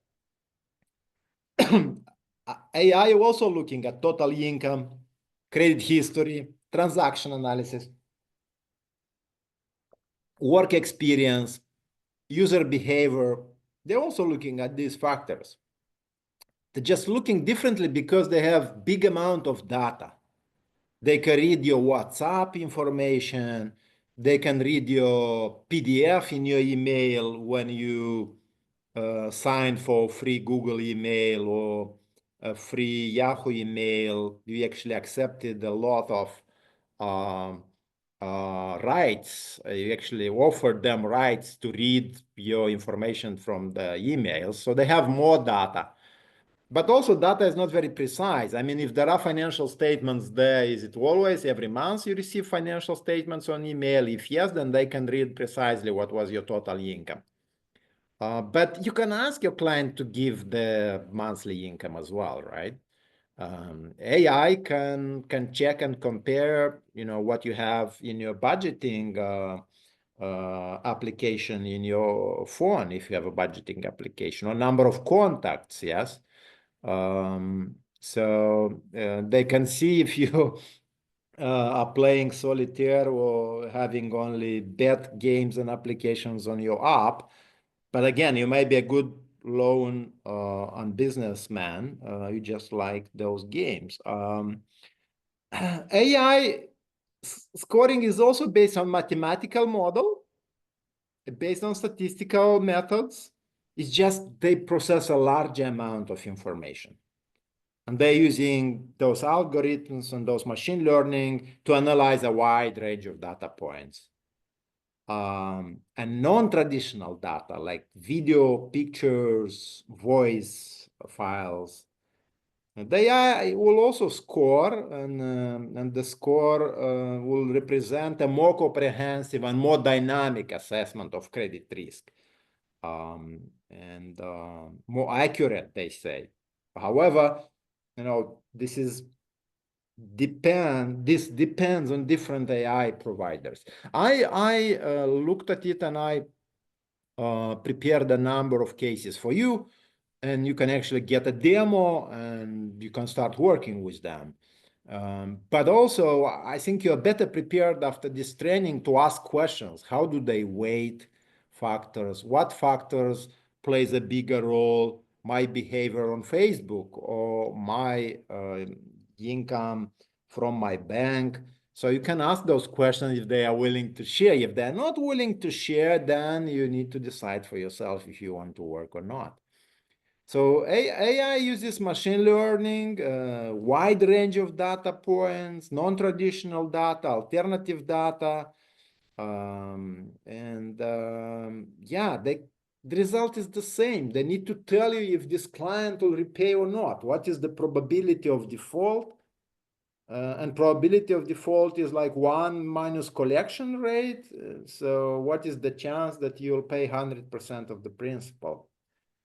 AI also looking at total income, credit history, transaction analysis, work experience, user behavior. They're also looking at these factors. They're just looking differently because they have big amount of data. They can read your WhatsApp information. They can read your PDF in your email when you signed for free Google email or a free Yahoo email. You actually accepted a lot of rights. You actually offered them rights to read your information from the emails. So they have more data. But also data is not very precise. I mean, if there are financial statements there, is it always every month you receive financial statements on email? If yes, then they can read precisely what was your total income. But you can ask your client to give the monthly income as well, right? AI can check and compare, what you have in your budgeting application in your phone, if you have a budgeting application, or number of contacts, yes. So they can see if you are playing solitaire or having only bet games and applications on your app. But again, you may be a good loan on businessman. You just like those games. AI scoring is also based on mathematical model, based on statistical methods. It's just they process a large amount of information. And they're using those algorithms and those machine learning to analyze a wide range of data points. And non-traditional data like video, pictures, voice files. The AI will also score, and the score will represent a more comprehensive and more dynamic assessment of credit risk, and more accurate, they say. However, this depends on different AI providers. I looked at it and I prepared a number of cases for you, and you can actually get a demo and you can start working with them. But also, I think you're better prepared after this training to ask questions. How do they weight factors? What factors plays a bigger role? My behavior on Facebook or my income from my bank? So you can ask those questions if they are willing to share. If they're not willing to share, then you need to decide for yourself if you want to work or not. So AI uses machine learning, a wide range of data points, non-traditional data, alternative data, Yeah, the result is the same. They need to tell you if this client will repay or not. What is the probability of default? And probability of default is like 1 minus collection rate. So what is the chance that you'll pay 100% of the principal?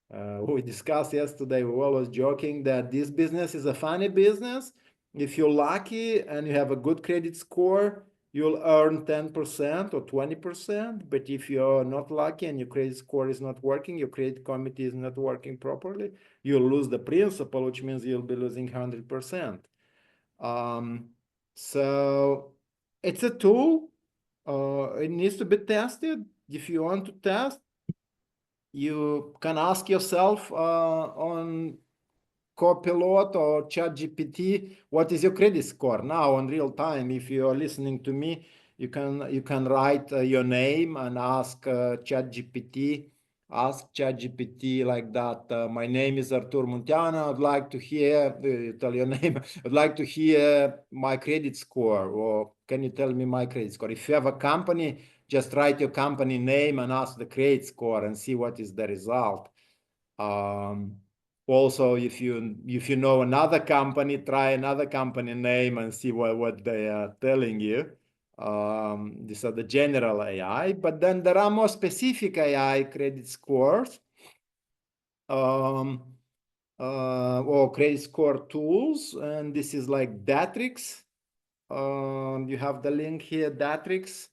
We discussed yesterday, we were always joking that this business is a funny business. If you're lucky and you have a good credit score, you'll earn 10% or 20%. But if you're not lucky and your credit score is not working, your credit committee is not working properly, you'll lose the principal, which means you'll be losing 100%. So it's a tool. It needs to be tested. If you want to test, you can ask yourself on Copilot or ChatGPT, what is your credit score now on real time? If you are listening to me, you can write your name and ask ChatGPT. Ask ChatGPT like that. My name is Artur Munteanu. I'd like to hear, tell your name. I'd like to hear my credit score, or can you tell me my credit score? If you have a company, just write your company name and ask the credit score and see what is the result. Also, if you know another company, try another company name and see what they are telling you. These are the general AI, but then there are more specific AI credit scores or credit score tools, and this is like Datrix. You have the link here, Datrix.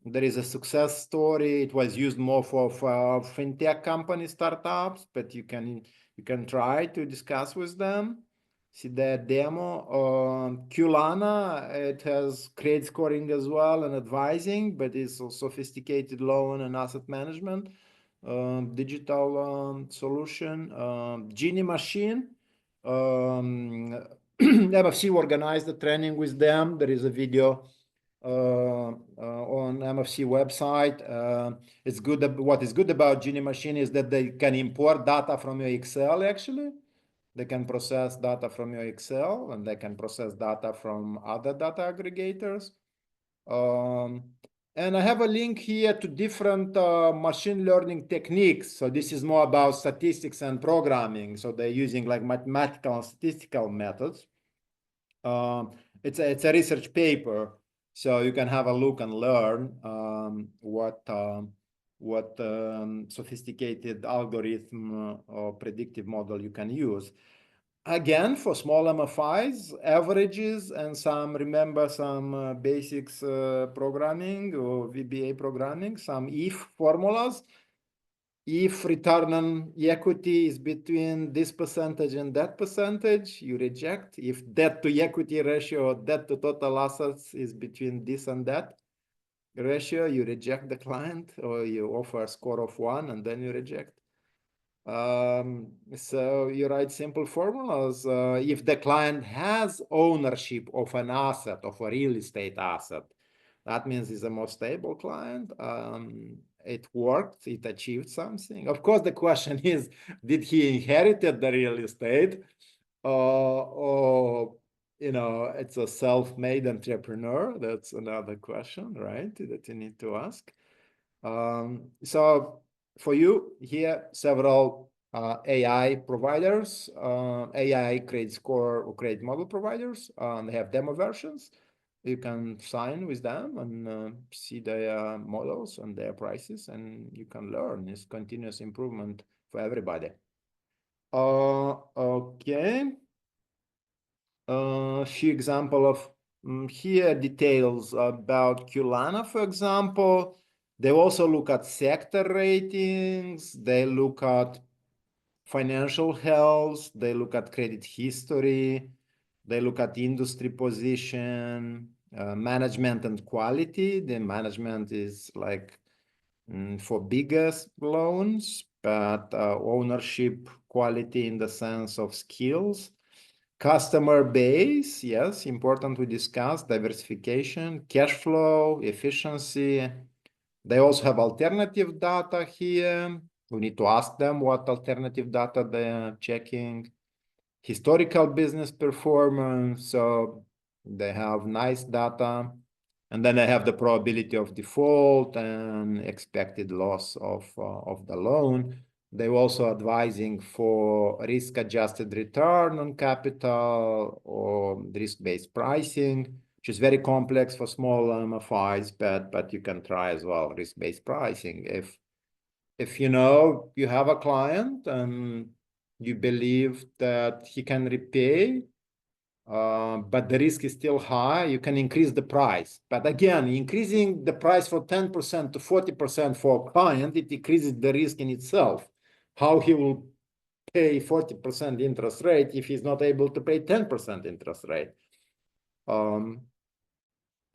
There is a success story. It was used more for fintech company startups, but you can try to discuss with them. See that demo. Culana, it has credit scoring as well and advising, but it's a sophisticated loan and asset management digital solution. Genie Machine. MFC organized the training with them. There is a video on MFC website. It's good. What is good about Genie Machine is that they can import data from your Excel. Actually, they can process data from your Excel, and they can process data from other data aggregators. And I have a link here to different machine learning techniques. So this is more about statistics and programming. So they're using like mathematical and statistical methods. It's a research paper, so you can have a look and learn what sophisticated algorithm or predictive model you can use. Again, for small MFIs, averages and some basics programming or VBA programming, some if formulas. If return on equity is between this percentage and that percentage, you reject. If debt to equity ratio or debt to total assets is between this and that ratio, you reject the client, or you offer a score of 1 and then you reject. So you write simple formulas. If the client has ownership of an asset, of a real estate asset, that means it's a more stable client. It worked, it achieved something. Of course, the question is, did he inherited the real estate? Or it's a self-made entrepreneur? That's another question, right? That you need to ask. So for you here, several AI providers, AI credit score or credit model providers. They have demo versions. You can sign with them and see their models and their prices, and you can learn. It's continuous improvement for everybody. Okay. A few example of here details about Culana, for example. They also look at sector ratings. They look at financial health. They look at credit history. They look at industry position, management and quality. The management is like for biggest loans, but ownership quality in the sense of skills. Customer base, yes, important to discuss. Diversification, cash flow, efficiency. They also have alternative data here. We need to ask them what alternative data they are checking. Historical business performance. So they have nice data And then I have the probability of default and expected loss of the loan. They're also advising for risk-adjusted return on capital or risk-based pricing, which is very complex for small MFIs, but you can try as well risk-based pricing. If you know you have a client and you believe that he can repay, but the risk is still high, you can increase the price. But again, increasing the price from 10% to 40% for a client, it increases the risk in itself. How he will pay 40% interest rate if he's not able to pay 10% interest rate.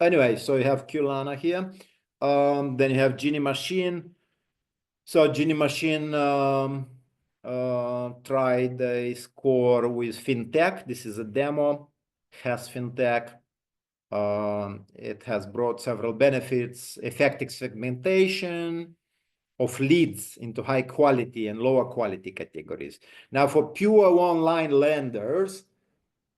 Anyway, so you have Qlana here. Then you have Genie Machine. So Genie Machine tried a score with FinTech. This is a demo. Has FinTech. It has brought several benefits, effective segmentation of leads into high quality and lower quality categories. Now, for pure online lenders,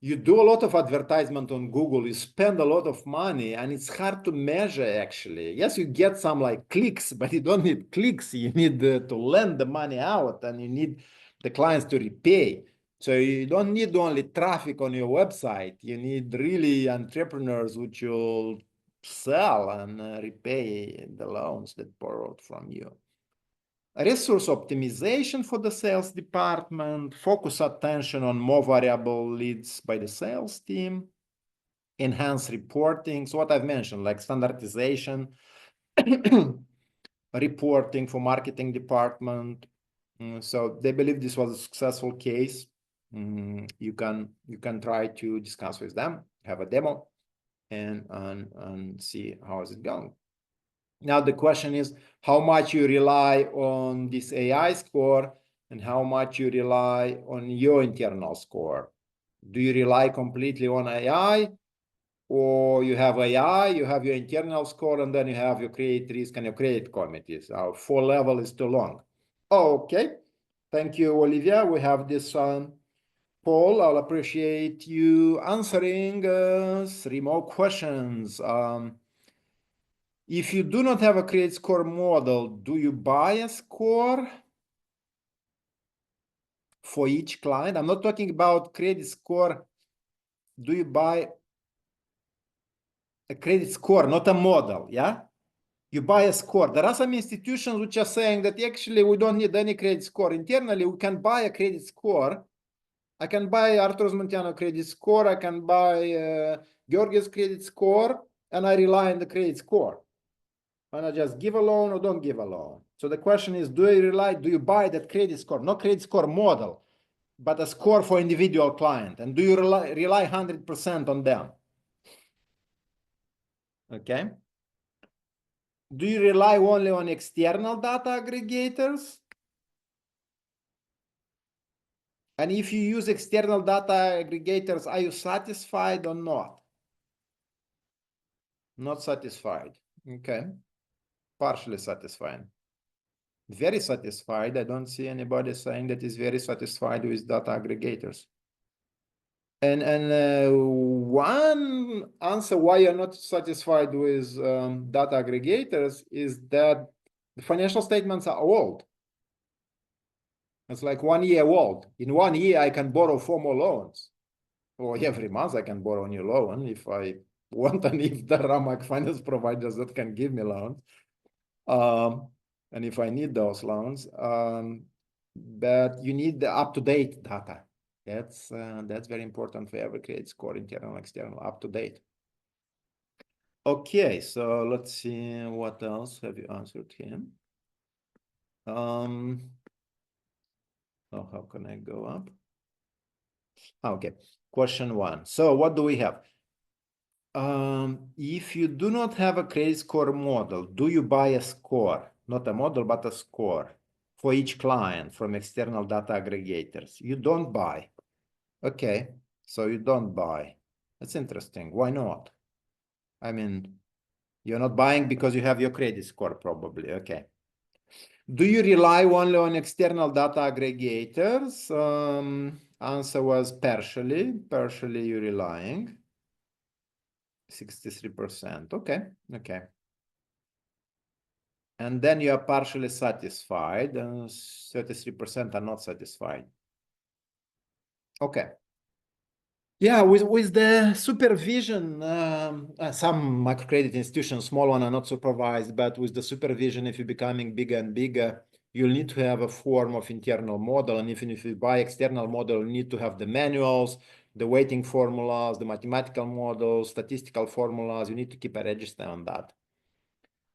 you do a lot of advertisement on Google, you spend a lot of money, and it's hard to measure actually. Yes, you get some like clicks, but you don't need clicks. You need to lend the money out, and you need the clients to repay. So you don't need only traffic on your website. You need really entrepreneurs which will sell and repay the loans that borrowed from you. Resource optimization for the sales department, focus attention on more variable leads by the sales team, enhance reporting. So what I've mentioned, like standardization, reporting for marketing department. So they believe this was a successful case. You can try to discuss with them, have a demo, and see how is it going. Now the question is how much you rely on this AI score and how much you rely on your internal score. Do you rely completely on AI, or you have AI, you have your internal score, and then you have your credit risk and your credit committees? Our 4 level is too long. Okay, thank you, Olivia. We have this Paul. I'll appreciate you answering 3 more questions. If you do not have a credit score model, do you buy a score for each client? I'm not talking about credit score. Do you buy a credit score, not a model, yeah? You buy a score. There are some institutions which are saying that actually we don't need any credit score. Internally, we can buy a credit score. I can buy Arturos Munteanu credit score. I can buy Georgi's credit score, and I rely on the credit score. And I just give a loan or don't give a loan. So the question is, do you buy that credit score? Not credit score model, but a score for individual client. And do you rely 100% on them? Okay. Do you rely only on external data aggregators? And if you use external data aggregators, are you satisfied or not? Not satisfied. Okay. Partially satisfied. Very satisfied. I don't see anybody saying that is very satisfied with data aggregators. And one answer why you're not satisfied with data aggregators is that the financial statements are old. It's like 1 year old. In 1 year, I can borrow 4 more loans. Or every month I can borrow a new loan if I want, and if there are microfinance providers that can give me loans. And if I need those loans, but you need the up-to-date data. That's very important for every credit score, internal, external, up-to-date. Okay, so let's see what else have you answered him. Oh, how can I go up? Okay, question 1. So what do we have? If you do not have a credit score model, do you buy a score? Not a model, but a score for each client from external data aggregators. You don't buy. Okay, so you don't buy. That's interesting. Why not? I mean, you're not buying because you have your credit score, probably. Okay. Do you rely only on external data aggregators? Answer was partially you're relying. 63%. Okay. And then you are partially satisfied, and 33% are not satisfied. Okay. Yeah, with the supervision, some microcredit institutions, small one, are not supervised, but with the supervision, if you're becoming bigger and bigger, you'll need to have a form of internal model. And even if you buy external model, you need to have the manuals, the weighting formulas, the mathematical models, statistical formulas. You need to keep a register on that.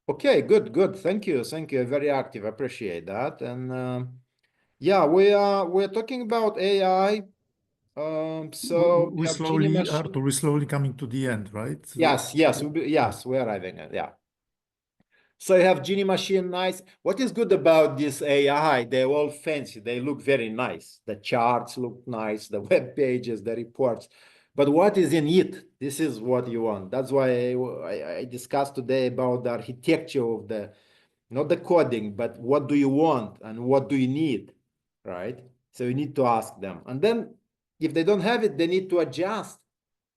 Okay, good. Thank you. Very active. I appreciate that. And yeah, we're talking about AI. So We have Genie slowly, machine. Arthur, we're slowly coming to the end, right? Yes, we're arriving at, yeah. So you have Genie machine, nice. What is good about this AI? They're all fancy. They look very nice. The charts look nice, the web pages, the reports. But what is in it? This is what you want. That's why I discussed today about the architecture of the, not the coding, but what do you want and what do you need, right? So you need to ask them. And then if they don't have it, they need to adjust.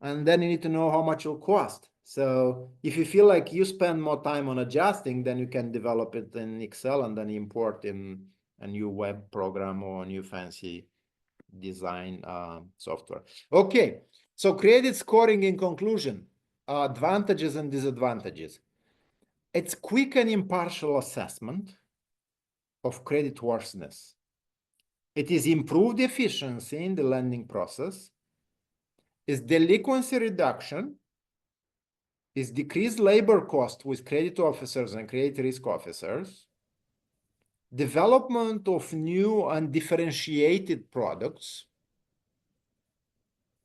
And then you need to know how much it will cost. So if you feel like you spend more time on adjusting, then you can develop it in Excel and then import in a new web program or a new fancy design software. Okay, so credit scoring in conclusion, advantages and disadvantages. It's quick and impartial assessment of creditworthiness. It is improved efficiency in the lending process. Is delinquency reduction. Is decreased labor cost with credit officers and credit risk officers. Development of new and differentiated products.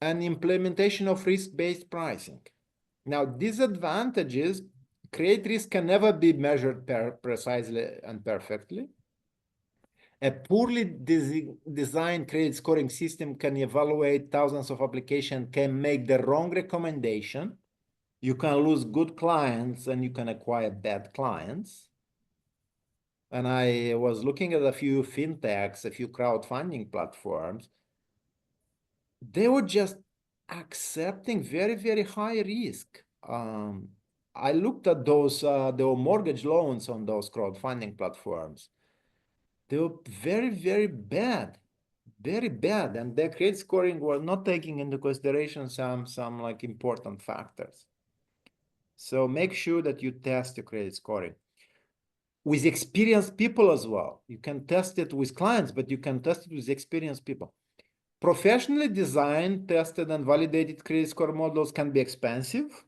And implementation of risk-based pricing. Now, disadvantages, credit risk can never be measured precisely and perfectly. A poorly designed credit scoring system can evaluate thousands of applications, can make the wrong recommendation. You can lose good clients and you can acquire bad clients. And I was looking at a few fintechs, a few crowdfunding platforms. They were just accepting very, very high risk. I looked at those, there were mortgage loans on those crowdfunding platforms. They were very, very bad. Very bad. And their credit scoring was not taking into consideration some like important factors. So make sure that you test your credit scoring with experienced people as well. You can test it with clients, but you can test it with experienced people. Professionally designed, tested, and validated credit score models can be expensive.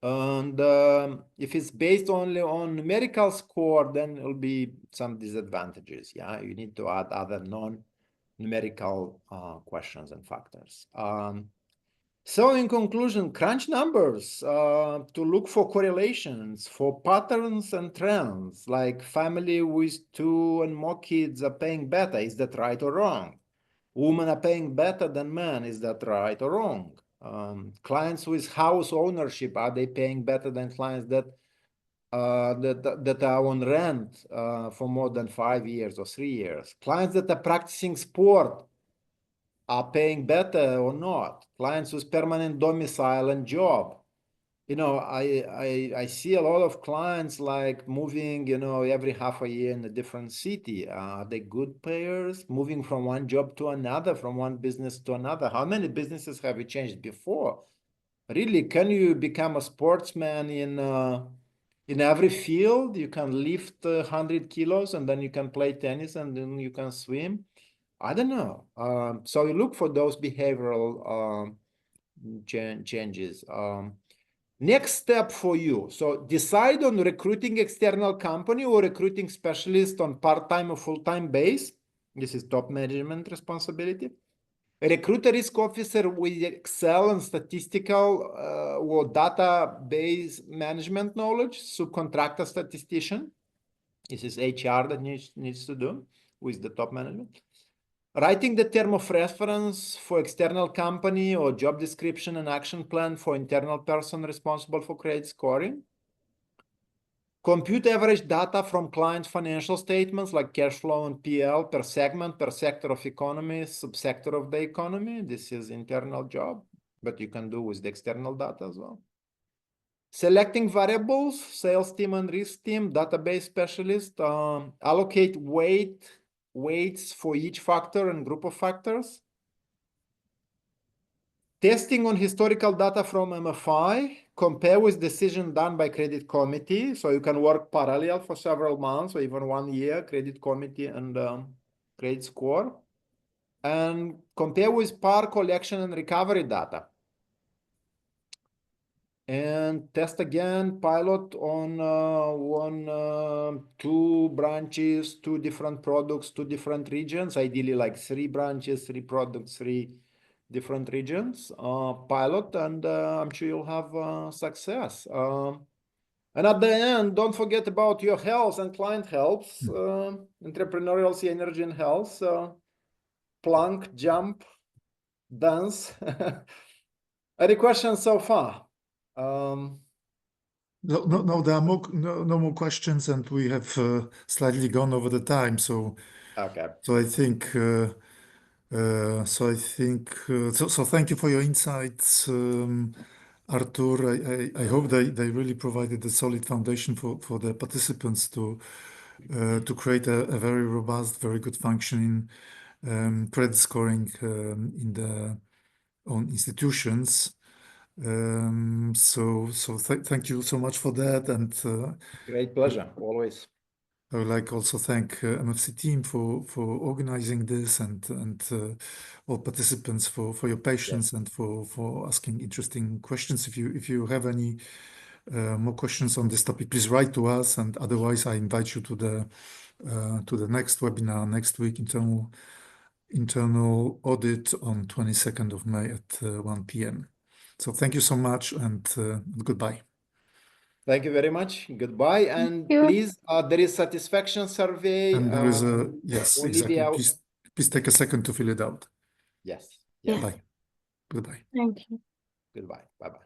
And if it's based only on numerical score, then it'll be some disadvantages. Yeah, you need to add other non-numerical questions and factors. So in conclusion, crunch numbers to look for correlations, for patterns and trends, like family with 2 and more kids are paying better. Is that right or wrong? Women are paying better than men. Is that right or wrong? Clients with house ownership, are they paying better than clients that are on rent for more than 5 years or 3 years? Clients that are practicing sport, are paying better or not? Clients with permanent domicile and job. You know, I see a lot of clients like moving, you know, every half a year in a different city. Are they good payers? Moving from one job to another, from one business to another. How many businesses have you changed before? Really, can you become a sportsman in every field? You can lift 100 kilos and then you can play tennis and then you can swim. I don't know. So you look for those behavioral changes. Next step for you. So decide on recruiting external company or recruiting specialist on part-time or full-time base. This is top management responsibility. Recruit a risk officer with Excel and statistical or database management knowledge. Subcontract a statistician. This is HR that needs to do with the top management. Writing the term of reference for external company or job description and action plan for internal person responsible for credit scoring. Compute average data from client financial statements like cash flow and PL per segment, per sector of economy, subsector of the economy. This is internal job. but you can do with the external data as well. Selecting variables, sales team and risk team, database specialist, allocate weights for each factor and group of factors. Testing on historical data from MFI, compare with decision done by credit committee. So you can work parallel for several months or even 1 year, credit committee and credit score. And compare with PAR collection and recovery data. And test again, pilot on 2 branches, 2 different products, 2 different regions, ideally like 3 branches, 3 products, 3 different regions, pilot, and I'm sure you'll have success. And at the end, don't forget about your health and client health, entrepreneurial energy and health, plank, jump, dance. Any questions so far? No, there are no more questions, and we have slightly gone over the time. So, okay. So I think thank you for your insights, Artur. I hope they really provided a solid foundation for the participants to create a very robust, very good functioning credit scoring in their own institutions. Thank you so much for that, and Great pleasure, always. I would like also thank MFC team for organizing this, and all participants for your patience and for asking interesting questions. If you have any more questions on this topic, please write to us, and otherwise I invite you to the next webinar next week, internal audit on 22nd of May at 1 p.m. So thank you so much, and goodbye. Thank you very much. Goodbye. And you. please, there is satisfaction survey. And there is yes, exactly. Olivia. Please take a second to fill it out. Yes. Yeah. Bye. Goodbye. Thank you. Goodbye. Bye-bye.